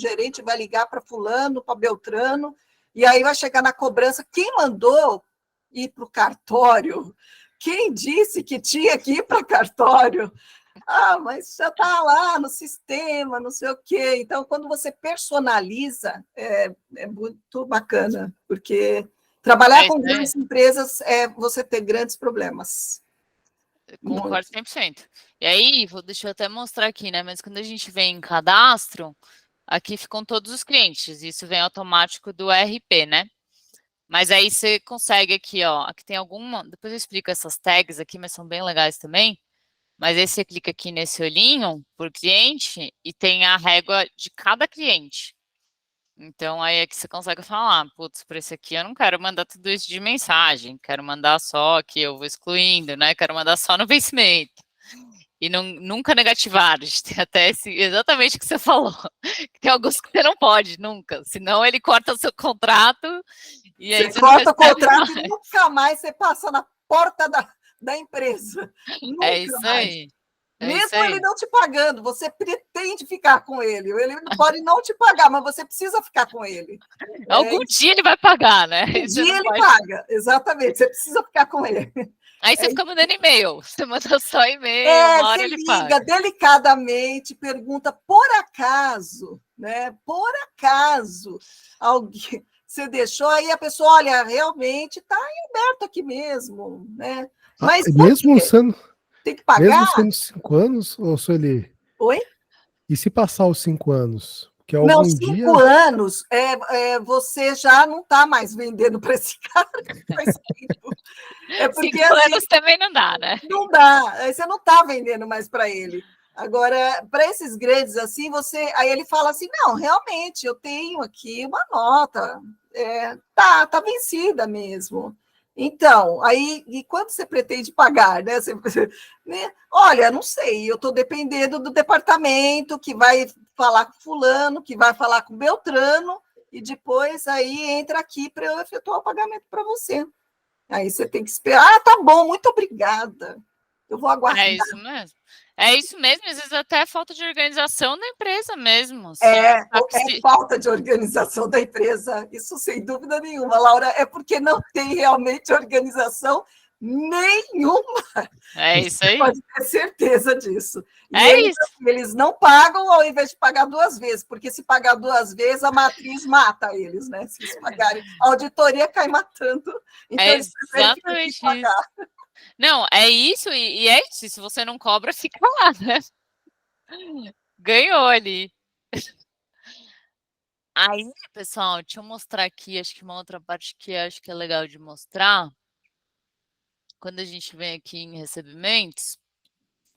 vai ligar para fulano, para Beltrano, e aí vai chegar na cobrança. Quem mandou ir para o cartório? Quem disse que tinha que ir para cartório? Ah, mas já está lá no sistema, não sei o quê. Então, quando você personaliza, é muito bacana, porque trabalhar com grandes empresas é você ter grandes problemas. Concordo 100%. E aí, deixa eu até mostrar aqui, né? Mas quando a gente vem em cadastro, aqui ficam todos os clientes. Isso vem automático do ERP, né? Mas aí você consegue aqui, ó. Aqui tem alguma. Depois eu explico essas tags aqui, mas são bem legais também. Mas aí você clica aqui nesse olhinho por cliente e tem a régua de cada cliente. Então, aí é que você consegue falar, putz, por esse aqui eu não quero mandar tudo isso de mensagem, quero mandar só que eu vou excluindo, né? Quero mandar só no vencimento. E nunca negativar, a gente tem até exatamente o que você falou. Tem alguns que você não pode, nunca. Senão ele corta o seu contrato e aí você corta o contrato e nunca mais você passa na porta da empresa. Nunca é isso mais. Aí. Mesmo ele não te pagando, você pretende ficar com ele. Ele pode não te pagar, mas você precisa ficar com ele. Algum dia ele vai pagar, né? Um dia ele paga, exatamente. Você precisa ficar com ele. Aí você fica mandando e-mail. Você manda só e-mail, uma hora ele paga. Liga delicadamente, pergunta, por acaso, né? Por acaso, alguém você deixou, aí a pessoa, olha, realmente está em aberto aqui mesmo, né? Mas mesmo sendo... Tem que pagar? Mesmo sendo 5 anos, ou Sueli? Oi? E se passar os 5 anos? Que não, 5 anos, você já não está mais vendendo para esse cara. Porque 5 anos também não dá, né? Não dá, você não está vendendo mais para ele. Agora, para esses grandes assim, aí ele fala assim, não, realmente, eu tenho aqui uma nota, tá vencida mesmo. Então, aí, e quanto você pretende pagar, né? Olha, não sei, eu estou dependendo do departamento que vai falar com fulano, que vai falar com Beltrano, e depois aí entra aqui para eu efetuar o pagamento para você. Aí você tem que esperar. Ah, tá bom, muito obrigada. Eu vou aguardar. É isso mesmo. É isso mesmo, às vezes até é falta de organização da empresa mesmo. Assim, é falta de organização da empresa, isso sem dúvida nenhuma, Laura, é porque não tem realmente organização nenhuma. É isso aí. Você pode ter certeza disso. E eles não pagam ao invés de pagar 2 vezes, porque se pagar 2 vezes, a matriz mata eles, né? Se eles pagarem, a auditoria cai matando. Então, eles exatamente pagar. Isso. Não, é isso, e é isso. Se você não cobra, fica lá, né? Ganhou ali. Aí, pessoal, deixa eu mostrar aqui, acho que uma outra parte que acho que é legal de mostrar. Quando a gente vem aqui em recebimentos,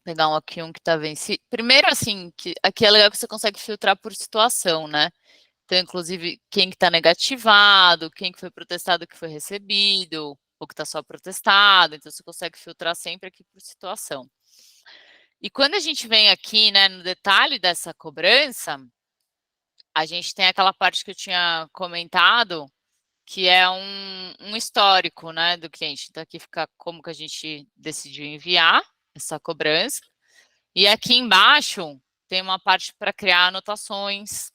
pegar aqui um que está vencido. Primeiro, assim, que aqui é legal que você consegue filtrar por situação, né? Então, inclusive, quem que está negativado, quem que foi protestado que foi recebido, ou que está só protestado. Então, você consegue filtrar sempre aqui por situação. E quando a gente vem aqui, né, no detalhe dessa cobrança, a gente tem aquela parte que eu tinha comentado, que é um histórico, né, do cliente. Então, aqui fica como que a gente decidiu enviar essa cobrança. E aqui embaixo tem uma parte para criar anotações.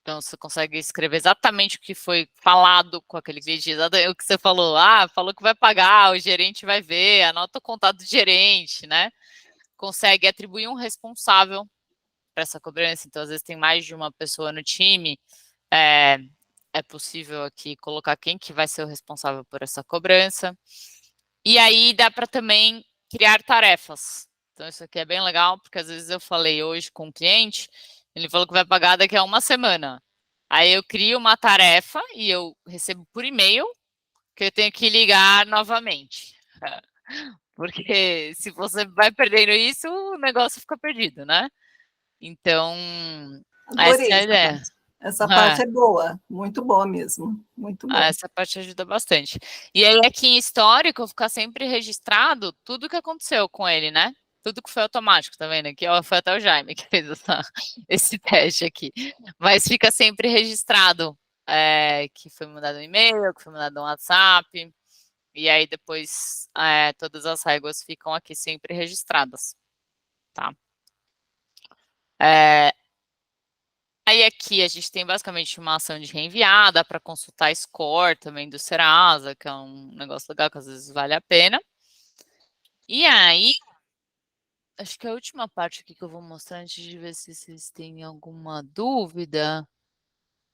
Então, você consegue escrever exatamente o que foi falado com aquele cliente, o que você falou. Ah, falou que vai pagar, o gerente vai ver, anota o contato do gerente, né? consegue atribuir um responsável para essa cobrança. Então, às vezes tem mais de uma pessoa no time, é possível aqui colocar quem que vai ser o responsável por essa cobrança. E aí dá para também criar tarefas. Então, isso aqui é bem legal, porque às vezes eu falei hoje com o cliente, ele falou que vai pagar daqui a uma semana. Aí eu crio uma tarefa e eu recebo por e-mail que eu tenho que ligar novamente. Porque se você vai perdendo isso, o negócio fica perdido, né? Então, essa é a Adorei essa ideia. parte. Essa parte é boa, muito boa mesmo, muito boa. Essa parte ajuda bastante. E aí, aqui em histórico, ficar sempre registrado tudo que aconteceu com ele, né? Tudo que foi automático, tá vendo? Aqui, ó, foi até o Jaime que fez esse teste aqui. Mas fica sempre registrado que foi mandado um e-mail, que foi mandado um WhatsApp. E aí, depois, todas as regras ficam aqui sempre registradas, tá? Aí aqui a gente tem basicamente uma ação de reenviada para consultar score também do Serasa, que é um negócio legal que às vezes vale a pena. E aí, acho que a última parte aqui que eu vou mostrar antes de ver se vocês têm alguma dúvida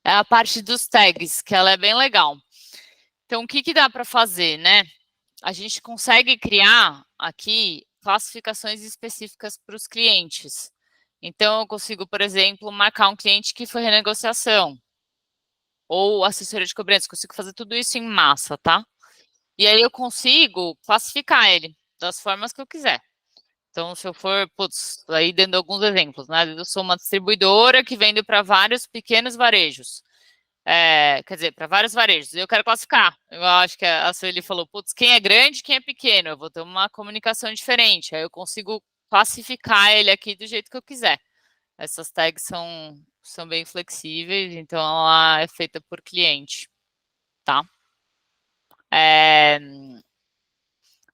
é a parte dos tags, que ela é bem legal. Então, o que que dá para fazer, né? A gente consegue criar aqui classificações específicas para os clientes. Então, eu consigo, por exemplo, marcar um cliente que foi renegociação, ou assessoria de cobrança, consigo fazer tudo isso em massa, tá? E aí eu consigo classificar ele das formas que eu quiser. Então, se eu for, putz, aí dando alguns exemplos, né? Eu sou uma distribuidora que vende para vários pequenos varejos. Quer dizer, para vários varejos. Eu quero classificar. Eu acho que a Sueli falou, putz, quem é grande, quem é pequeno. Eu vou ter uma comunicação diferente. Aí eu consigo classificar ele aqui do jeito que eu quiser. Essas tags são bem flexíveis, então ela é feita por cliente, tá?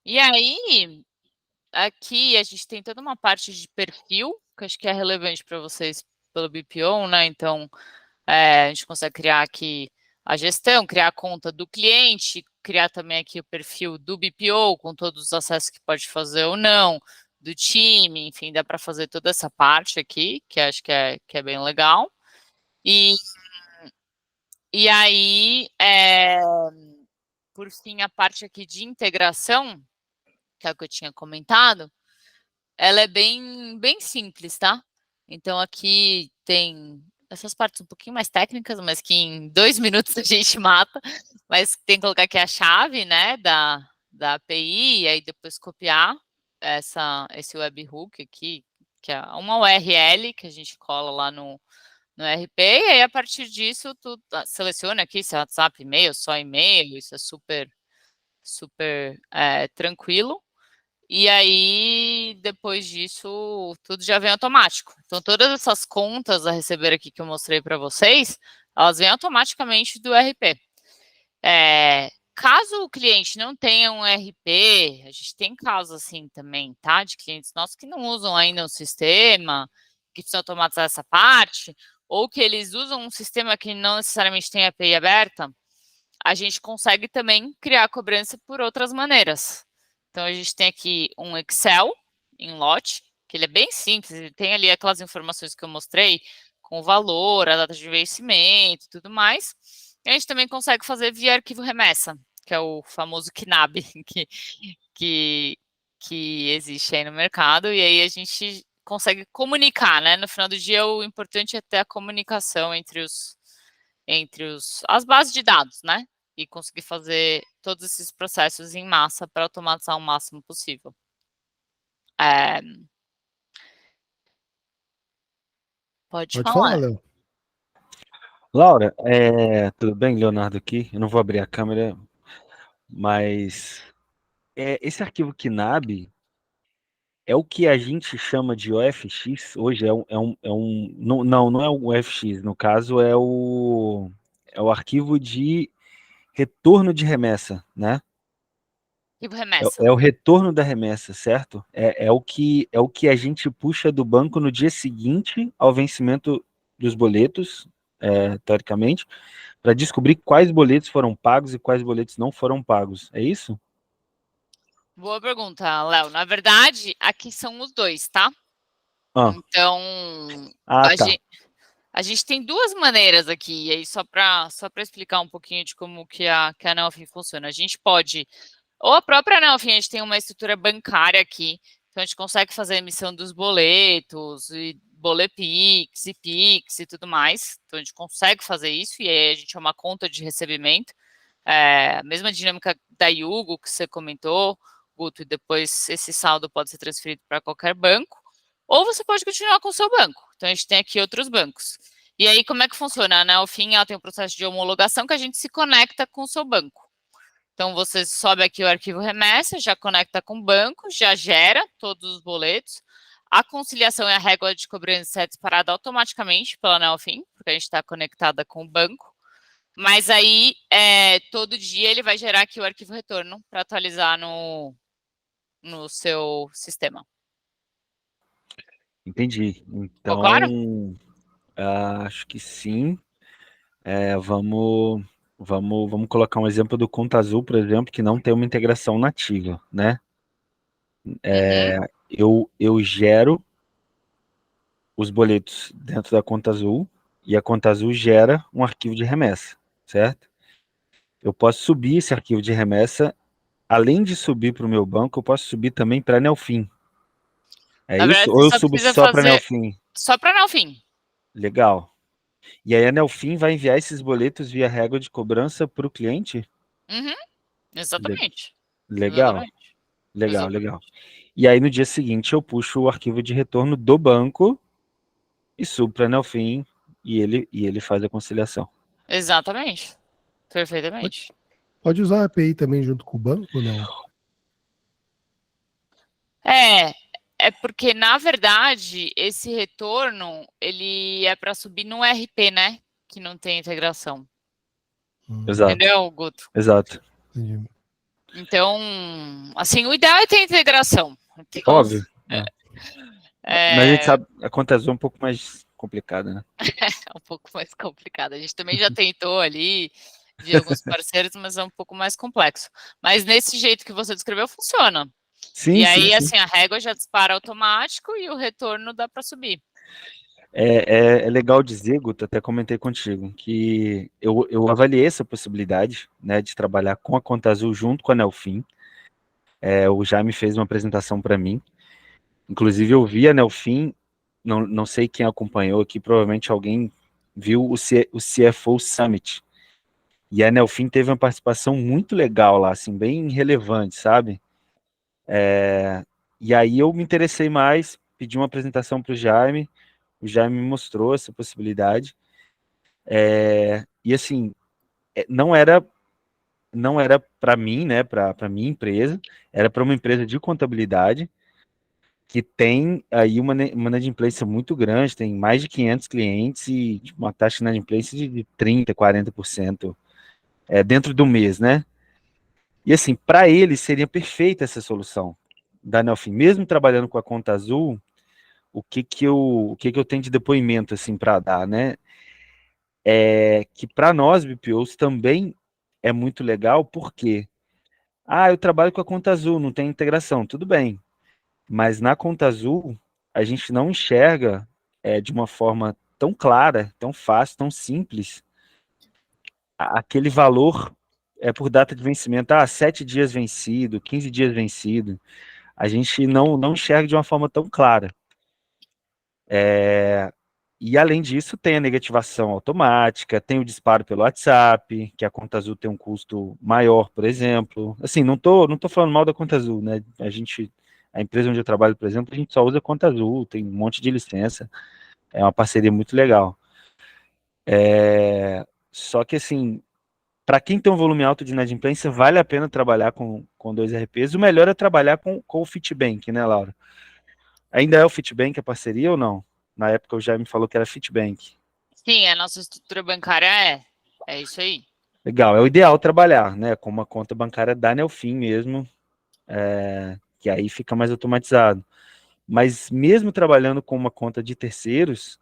E aí, aqui a gente tem toda uma parte de perfil, que acho que é relevante para vocês pelo BPO, né? Então, a gente consegue criar aqui a gestão, criar a conta do cliente, criar também aqui o perfil do BPO, com todos os acessos que pode fazer ou não, do time, enfim, dá para fazer toda essa parte aqui, que acho que é bem legal. E aí, por fim, a parte aqui de integração, que é o que eu tinha comentado, ela é bem simples, tá? Então, aqui tem essas partes um pouquinho mais técnicas, mas que em 2 minutos a gente mata, mas tem que colocar aqui a chave, né, da API, e aí depois copiar esse webhook aqui, que é uma URL que a gente cola lá no RP, e aí a partir disso tu seleciona aqui se é WhatsApp, e-mail, só e-mail, isso é super tranquilo. E aí, depois disso, tudo já vem automático. Então, todas essas contas a receber aqui que eu mostrei para vocês, elas vêm automaticamente do RP. Caso o cliente não tenha um RP, a gente tem casos assim também, tá? De clientes nossos que não usam ainda um sistema, que precisam automatizar essa parte, ou que eles usam um sistema que não necessariamente tem API aberta, a gente consegue também criar a cobrança por outras maneiras. Então, a gente tem aqui um Excel em lote, que ele é bem simples, ele tem ali aquelas informações que eu mostrei, com o valor, a data de vencimento e tudo mais. E a gente também consegue fazer via arquivo remessa, que é o famoso KNAB que existe aí no mercado, e aí a gente consegue comunicar, né? No final do dia, o importante é ter a comunicação entre as bases de dados, né? E conseguir fazer todos esses processos em massa para automatizar o máximo possível. Pode falar. Léo. Laura, tudo bem? Leonardo aqui. Eu não vou abrir a câmera, mas esse arquivo KNAB é o que a gente chama de OFX. Hoje não é o OFX, no caso é o arquivo de retorno de remessa, né? Arquivo remessa. É o retorno da remessa, certo? É o que a gente puxa do banco no dia seguinte ao vencimento dos boletos, teoricamente, para descobrir quais boletos foram pagos e quais boletos não foram pagos. É isso? Boa pergunta, Léo. Na verdade, aqui são os dois, tá? Ah, Então, ah, a tá. gente, a gente tem duas maneiras aqui, e aí só para explicar um pouquinho de como que a Nelfin funciona. A gente pode, ou a própria Nelfin, a gente tem uma estrutura bancária aqui, então a gente consegue fazer a emissão dos boletos, e Bolepix, e Pix e tudo mais. Então a gente consegue fazer isso, e aí a gente é uma conta de recebimento. A mesma dinâmica da Yugo que você comentou, Guto, e depois esse saldo pode ser transferido para qualquer banco, ou você pode continuar com o seu banco. Então, a gente tem aqui outros bancos. E aí, como é que funciona? A Nelfin, ela tem um processo de homologação que a gente se conecta com o seu banco. Então, você sobe aqui o arquivo remessa, já conecta com o banco, já gera todos os boletos. A conciliação e a régua de cobrança é disparada automaticamente pela Nelfin, porque a gente está conectada com o banco. Mas aí, todo dia ele vai gerar aqui o arquivo retorno para atualizar no seu sistema. Entendi. Ficou claro? Então, acho que sim. Vamos colocar um exemplo do Conta Azul, por exemplo, que não tem uma integração nativa, né? Eu gero os boletos dentro da Conta Azul e a Conta Azul gera um arquivo de remessa, certo? Eu posso subir esse arquivo de remessa, além de subir para o meu banco, eu posso subir também para a Nelfin. É Na isso? verdade, Ou você eu só subo precisa só para a fazer Nelfin? só para Nelfin. Legal. E aí a Nelfin vai enviar esses boletos via régua de cobrança para o cliente? Uhum, exatamente. Legal, Exatamente. legal, legal. Exatamente. E aí no dia seguinte eu puxo o arquivo de retorno do banco e subo para a Nelfin e ele faz a conciliação. Exatamente. Pode, Perfeitamente. pode usar a API também junto com o banco ou não? É porque, na verdade, esse retorno, ele é para subir no RP, né? Que não tem integração. Exato, Entendeu, Guto? exato. Entendi. Então, assim, o ideal é ter integração. Então, Óbvio. Mas a gente é sabe, a Conta Azul é um pouco mais complicada, né? um pouco mais complicado. A gente também já tentou ali de alguns parceiros, mas é um pouco mais complexo. Mas nesse jeito que você descreveu, funciona. E Sim, sim, aí, sim. assim, a régua já dispara automático e o retorno dá para subir. É legal dizer, Guto, até comentei contigo, que eu avaliei essa possibilidade, né, de trabalhar com a Conta Azul junto com a Nelfin. O Jaime fez uma apresentação para mim. Inclusive, eu vi a Nelfin, não sei quem acompanhou aqui, provavelmente alguém viu o CFO Summit. E a Nelfin teve uma participação muito legal lá, assim, bem relevante, sabe? E aí eu me interessei mais, pedi uma apresentação para o Jaime me mostrou essa possibilidade. E assim, não era para mim, né, para minha empresa, era para uma empresa de contabilidade que tem aí uma inadimplência muito grande, tem mais de 500 clientes e tipo, uma taxa de inadimplência de 30%, 40% dentro do mês, né? E assim, para eles seria perfeita essa solução da Nelfin, mesmo trabalhando com a Conta Azul, o que eu tenho de depoimento assim para dar, né? Que para nós, BPOs, também é muito legal, porque eu trabalho com a Conta Azul, não tem integração, tudo bem. Mas na Conta Azul, a gente não enxerga de uma forma tão clara, tão fácil, tão simples, aquele valor por data de vencimento, 7 dias vencido, 15 dias vencido. A gente não enxerga de uma forma tão clara. E além disso, tem a negativação automática, tem o disparo pelo WhatsApp, que a Conta Azul tem um custo maior, por exemplo. Assim, não tô falando mal da Conta Azul, né? A empresa onde eu trabalho, por exemplo, a gente só usa Conta Azul, tem um monte de licença, é uma parceria muito legal. Só que assim, para quem tem um volume alto de inadimplência, vale a pena trabalhar com dois RPs. O melhor é trabalhar com o Fitbank, né, Laura? Ainda é o Fitbank a parceria ou não? Na época o Jaime me falou que era Fitbank. Sim, a nossa estrutura bancária é isso aí. Legal, é o ideal trabalhar, né, com uma conta bancária da Nelfin mesmo, que aí fica mais automatizado. Mas mesmo trabalhando com uma conta de terceiros,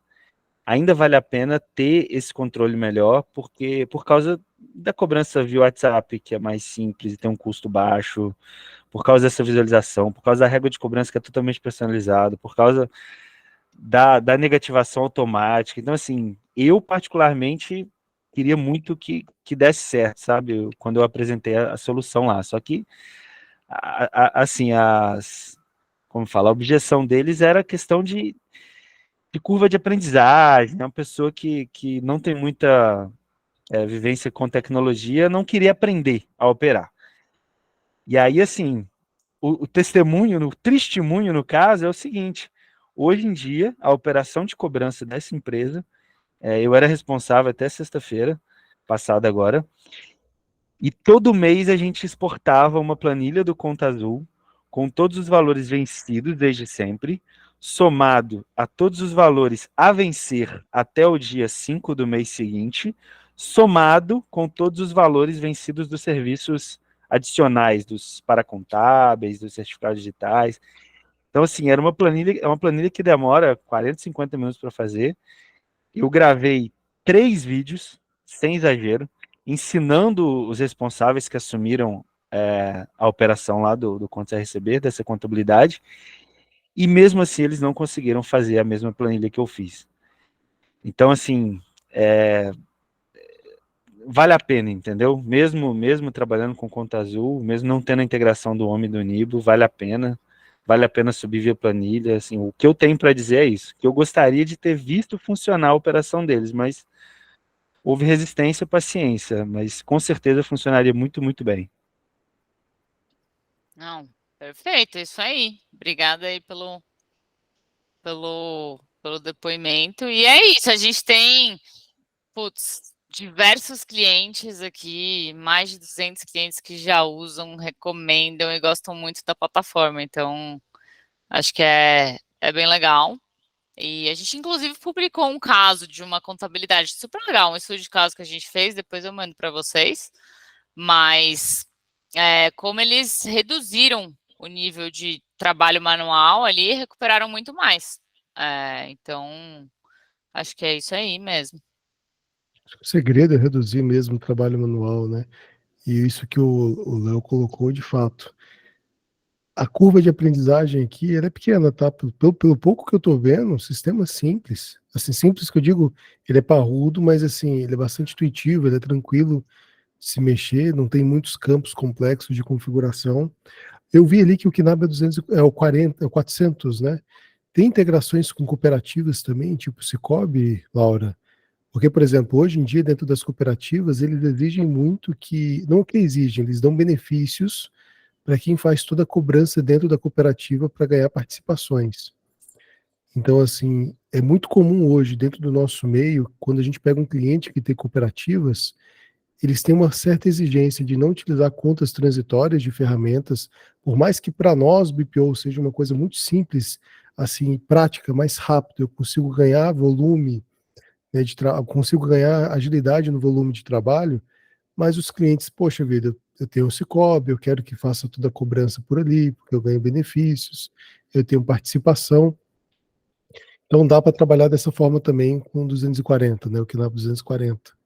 ainda vale a pena ter esse controle melhor, porque por causa da cobrança via WhatsApp, que é mais simples e tem um custo baixo, por causa dessa visualização, por causa da régua de cobrança que é totalmente personalizada, por causa da negativação automática. Então, assim, eu particularmente queria muito que desse certo, sabe? Quando eu apresentei a solução lá. Só que, assim, como fala, a objeção deles era a questão de curva de aprendizagem, né? Uma pessoa que não tem muita vivência com tecnologia, não queria aprender a operar. E aí, assim, o testemunho, o testemunho no caso é o seguinte: hoje em dia, a operação de cobrança dessa empresa, eu era responsável até sexta-feira passada agora, e todo mês a gente exportava uma planilha do Conta Azul com todos os valores vencidos desde sempre, somado a todos os valores a vencer até o dia 5 do mês seguinte, somado com todos os valores vencidos dos serviços adicionais, dos paracontábeis, dos certificados digitais. Então, assim, era é uma planilha que demora 40, 50 minutos para fazer. Eu gravei 3 vídeos, sem exagero, ensinando os responsáveis que assumiram a operação lá do Contas a Receber, dessa contabilidade, e mesmo assim eles não conseguiram fazer a mesma planilha que eu fiz. Então, assim, vale a pena, entendeu? Mesmo trabalhando com Conta Azul, mesmo não tendo a integração do OMI e do Nibo, vale a pena subir via planilha. Assim, o que eu tenho para dizer é isso, que eu gostaria de ter visto funcionar a operação deles, mas houve resistência e paciência, mas com certeza funcionaria muito, muito bem. Não, perfeito, isso aí. Obrigada aí pelo depoimento. E é isso, a gente tem, diversos clientes aqui, mais de 200 clientes que já usam, recomendam e gostam muito da plataforma. Então, acho que é bem legal. E a gente, inclusive, publicou um caso de uma contabilidade super legal, um estudo de caso que a gente fez, depois eu mando para vocês. Mas como eles reduziram o nível de trabalho manual ali, recuperaram muito mais. Então, acho que é isso aí mesmo. O segredo é reduzir mesmo o trabalho manual, né? E isso que o Léo colocou de fato. A curva de aprendizagem aqui ela é pequena, tá? Pelo pouco que eu tô vendo, um sistema simples. Assim, simples que eu digo, ele é parrudo, mas assim, ele é bastante intuitivo, ele é tranquilo de se mexer, não tem muitos campos complexos de configuração. Eu vi ali que o Knab é 200, é o 40, é o 400, né? Tem integrações com cooperativas também, tipo Cicobi, Laura? Porque, por exemplo, hoje em dia, dentro das cooperativas, eles exigem muito que, não o que exigem, eles dão benefícios para quem faz toda a cobrança dentro da cooperativa para ganhar participações. Então, assim, é muito comum hoje, dentro do nosso meio, quando a gente pega um cliente que tem cooperativas, eles têm uma certa exigência de não utilizar contas transitórias de ferramentas, por mais que para nós, BPO, seja uma coisa muito simples, assim, prática, mais rápido, eu consigo ganhar volume, né, consigo ganhar agilidade no volume de trabalho, mas os clientes, poxa vida, eu tenho o Cicobi, eu quero que faça toda a cobrança por ali, porque eu ganho benefícios, eu tenho participação. Então dá para trabalhar dessa forma também com 240, né? O Knab 240.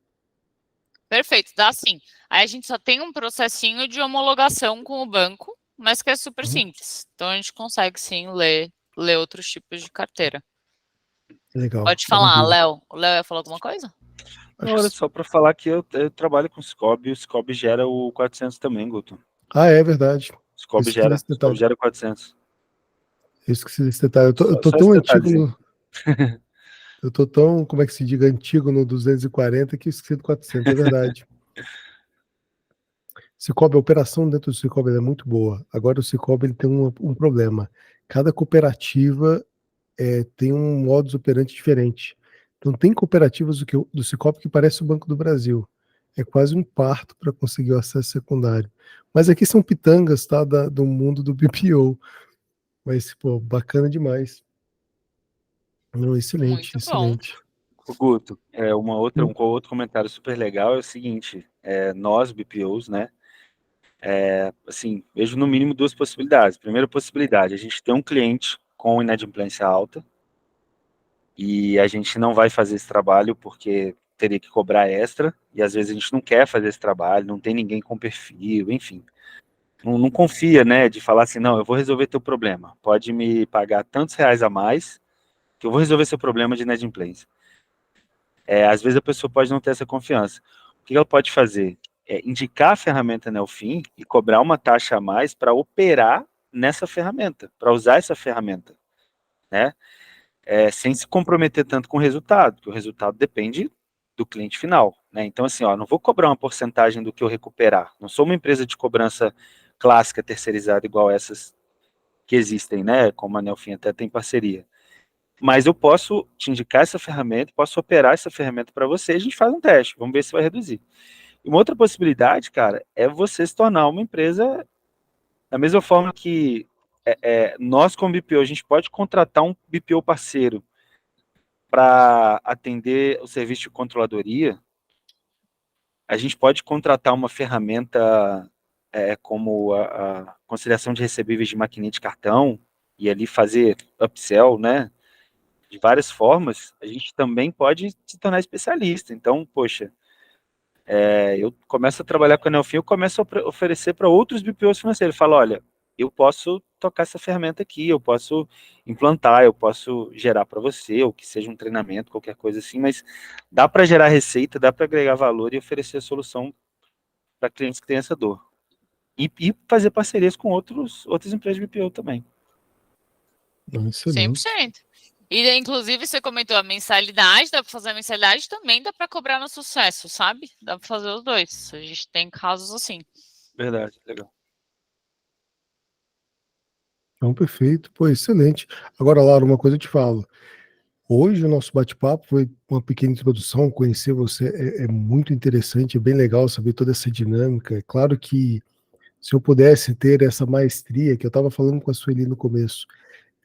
Perfeito, dá sim. Aí a gente só tem um processinho de homologação com o banco, mas que é super simples. Então a gente consegue sim ler outros tipos de carteira. Legal. Pode falar, Léo. O Léo ia falar alguma coisa? Olha, só para falar que eu trabalho com o Cicobi, o Cicobi gera o 400 também, Guto. Ah, é verdade. O Cicobi gera 400. Eu esqueci desse detalhe. Eu tô Só tão esse antigo detalhezinho. eu tô tão, como é que se diga, antigo no 240 que eu esqueci do 400, é verdade. Cicobi, a operação dentro do Cicobi é muito boa. Agora o Cicobi ele tem um problema. Cada cooperativa tem um modus operandi diferente. Então tem cooperativas do Cicobi que parece o Banco do Brasil. É quase um parto para conseguir o acesso secundário. Mas aqui são pitangas, tá? Do mundo do BPO. Mas, pô, bacana demais. Não, excelente, Muito bom. excelente. O Guto, um outro comentário super legal é o seguinte: nós, BPOs, né? Assim, vejo no mínimo 2 possibilidades. Primeira possibilidade, a gente tem um cliente com inadimplência alta e a gente não vai fazer esse trabalho porque teria que cobrar extra, e às vezes a gente não quer fazer esse trabalho, não tem ninguém com perfil, enfim. Não confia, né, de falar assim, não, eu vou resolver teu problema, pode me pagar tantos reais a mais, que eu vou resolver seu problema de inadimplência. Às vezes a pessoa pode não ter essa confiança. O que ela pode fazer? Indicar a ferramenta Nelfin e cobrar uma taxa a mais para operar nessa ferramenta, para usar essa ferramenta, né? Sem se comprometer tanto com o resultado, porque o resultado depende do cliente final, né? Então, assim, não vou cobrar uma porcentagem do que eu recuperar. Não sou uma empresa de cobrança clássica, terceirizada, igual essas que existem, né? Como a Nelfin até tem parceria. Mas eu posso te indicar essa ferramenta, posso operar essa ferramenta para você, a gente faz um teste, vamos ver se vai reduzir. E uma outra possibilidade, cara, é você se tornar uma empresa da mesma forma que nós, como BPO, a gente pode contratar um BPO parceiro para atender o serviço de controladoria. A gente pode contratar uma ferramenta como a conciliação de recebíveis de maquininha de cartão e ali fazer upsell, né? De várias formas, a gente também pode se tornar especialista. Então, poxa, eu começo a trabalhar com a Nelfin, eu começo a oferecer para outros BPOs financeiros. Eu falo, olha, eu posso tocar essa ferramenta aqui, eu posso implantar, eu posso gerar para você, ou que seja um treinamento, qualquer coisa assim, mas dá para gerar receita, dá para agregar valor e oferecer a solução para clientes que têm essa dor. E fazer parcerias com outras empresas de BPO também. Excelente. 100%. E, inclusive, você comentou a mensalidade, dá para fazer a mensalidade, também dá para cobrar no sucesso, sabe? Dá para fazer os dois. A gente tem casos assim. Verdade, legal. Então, perfeito. Pô, excelente. Agora, Laura, uma coisa eu te falo. Hoje o nosso bate-papo foi uma pequena introdução, conhecer você é muito interessante, é bem legal saber toda essa dinâmica. É claro que se eu pudesse ter essa maestria, que eu estava falando com a Sueli no começo,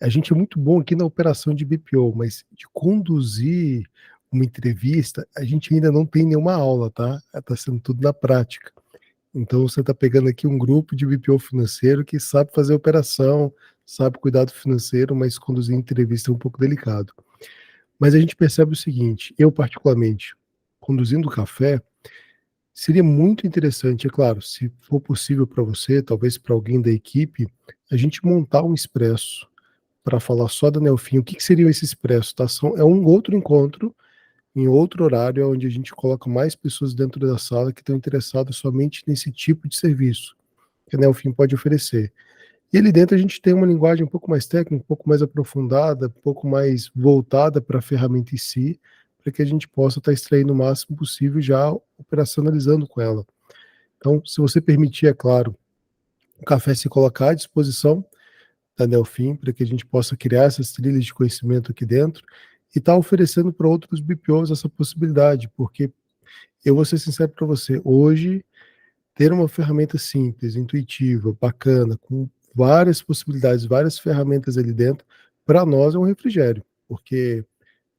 a gente é muito bom aqui na operação de BPO, mas de conduzir uma entrevista, a gente ainda não tem nenhuma aula, tá? Está sendo tudo na prática. Então você está pegando aqui um grupo de BPO financeiro que sabe fazer operação, sabe cuidar do financeiro, mas conduzir entrevista é um pouco delicado. Mas a gente percebe o seguinte, eu particularmente, conduzindo o café, seria muito interessante, é claro, se for possível para você, talvez para alguém da equipe, a gente montar um expresso para falar só da Nelfin. O que seria esse expresso? Tá? É um outro encontro, em outro horário, onde a gente coloca mais pessoas dentro da sala que estão interessadas somente nesse tipo de serviço que a Nelfin pode oferecer. E ali dentro a gente tem uma linguagem um pouco mais técnica, um pouco mais aprofundada, um pouco mais voltada para a ferramenta em si, para que a gente possa estar extraindo o máximo possível já operacionalizando com ela. Então, se você permitir, é claro, o café se colocar à disposição da Nelfin, para que a gente possa criar essas trilhas de conhecimento aqui dentro e estar oferecendo para outros BPOs essa possibilidade, porque eu vou ser sincero para você, hoje, ter uma ferramenta simples, intuitiva, bacana, com várias possibilidades, várias ferramentas ali dentro, para nós é um refrigério, porque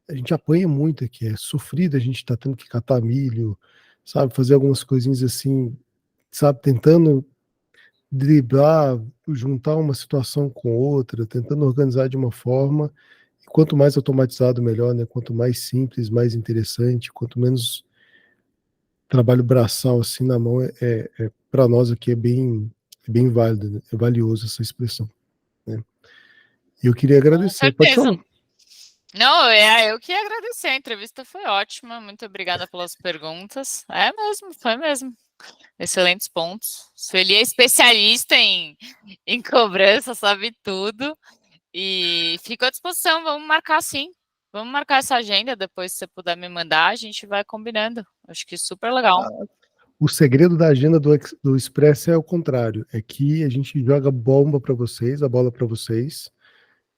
a gente apanha muito aqui, é sofrido, a gente está tendo que catar milho, sabe, fazer algumas coisinhas assim, sabe, tentando driblar, juntar uma situação com outra, tentando organizar de uma forma, e quanto mais automatizado, melhor, né, quanto mais simples, mais interessante, quanto menos trabalho braçal assim na mão, para nós aqui é bem válido, né? É valioso essa expressão, né? E eu queria Com agradecer. Pode certeza. falar. Não, eu que ia agradecer. A entrevista foi ótima. Muito obrigada pelas perguntas. É mesmo, foi mesmo. Excelentes pontos. Sueli é especialista em cobrança, sabe tudo. E fico à disposição. Vamos marcar sim. Vamos marcar essa agenda. Depois, se você puder me mandar, a gente vai combinando. Acho que super legal. O segredo da agenda do Expresso é o contrário. É que a gente joga bomba para vocês, a bola para vocês.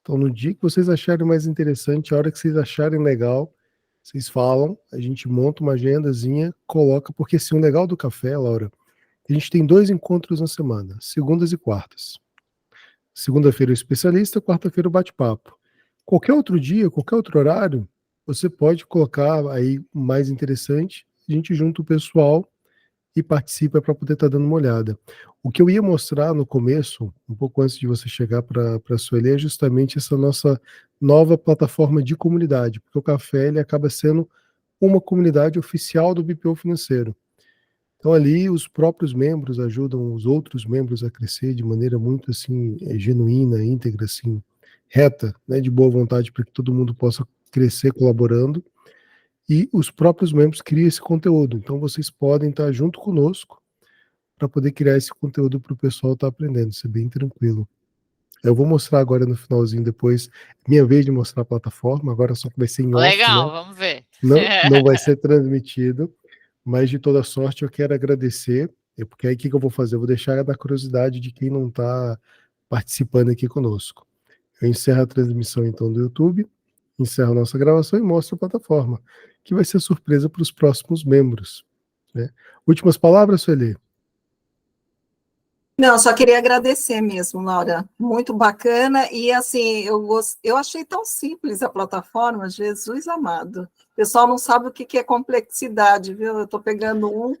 Então, no dia que vocês acharem mais interessante, a hora que vocês acharem legal, vocês falam, a gente monta uma agendazinha, coloca, porque assim, o legal do café, Laura, a gente tem 2 encontros na semana, segundas e quartas. Segunda-feira o especialista, quarta-feira o bate-papo. Qualquer outro dia, qualquer outro horário, você pode colocar aí mais interessante, a gente junta o pessoal e participa para poder estar dando uma olhada. O que eu ia mostrar no começo, um pouco antes de você chegar para a Sueli, é justamente essa nossa nova plataforma de comunidade, porque o café ele acaba sendo uma comunidade oficial do BPO Financeiro. Então ali os próprios membros ajudam os outros membros a crescer de maneira muito assim genuína, íntegra, assim, reta, né, de boa vontade para que todo mundo possa crescer colaborando. E os próprios membros criam esse conteúdo. Então vocês podem estar junto conosco para poder criar esse conteúdo para o pessoal estar aprendendo. Isso é bem tranquilo. Eu vou mostrar agora no finalzinho depois, minha vez de mostrar a plataforma, agora só que vai ser em off, Legal, né? vamos ver. Não vai ser transmitido, mas de toda sorte eu quero agradecer, porque aí o que eu vou fazer? Eu vou deixar na curiosidade de quem não está participando aqui conosco. Eu encerro a transmissão então do YouTube, encerro a nossa gravação e mostro a plataforma, que vai ser surpresa para os próximos membros, né? Últimas palavras, Sueli? Não, só queria agradecer mesmo, Laura. Muito bacana. E assim, eu achei tão simples a plataforma, Jesus amado. O pessoal não sabe o que é complexidade, viu? Eu estou pegando um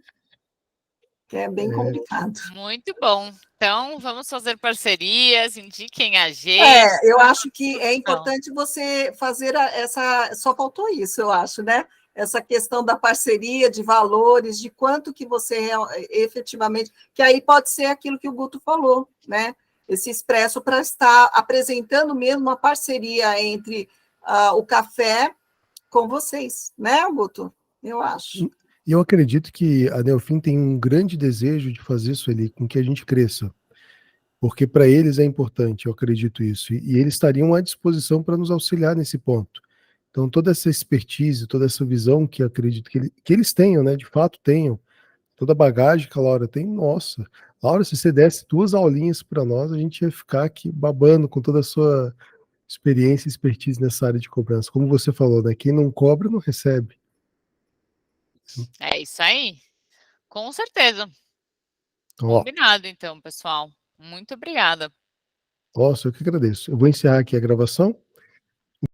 que é bem complicado. Muito bom. Então, vamos fazer parcerias, indiquem a gente. Eu acho que é importante você fazer essa. Só faltou isso, eu acho, né? Essa questão da parceria, de valores, de quanto que você efetivamente. Que aí pode ser aquilo que o Guto falou, né? Esse expresso para estar apresentando mesmo uma parceria entre o café com vocês, né, Guto? Eu acho. E eu acredito que a Neofin tem um grande desejo de fazer isso ali, com que a gente cresça. Porque para eles é importante, eu acredito isso. E eles estariam à disposição para nos auxiliar nesse ponto. Então, toda essa expertise, toda essa visão que eu acredito que eles tenham, né? De fato tenham, toda a bagagem que a Laura tem, nossa. Laura, se você desse 2 aulinhas para nós, a gente ia ficar aqui babando com toda a sua experiência e expertise nessa área de cobrança. Como você falou, né? Quem não cobra, não recebe. É isso aí. Com certeza. Ó, Combinado, então, pessoal. Muito obrigada. nossa, eu que agradeço. Eu vou encerrar aqui a gravação.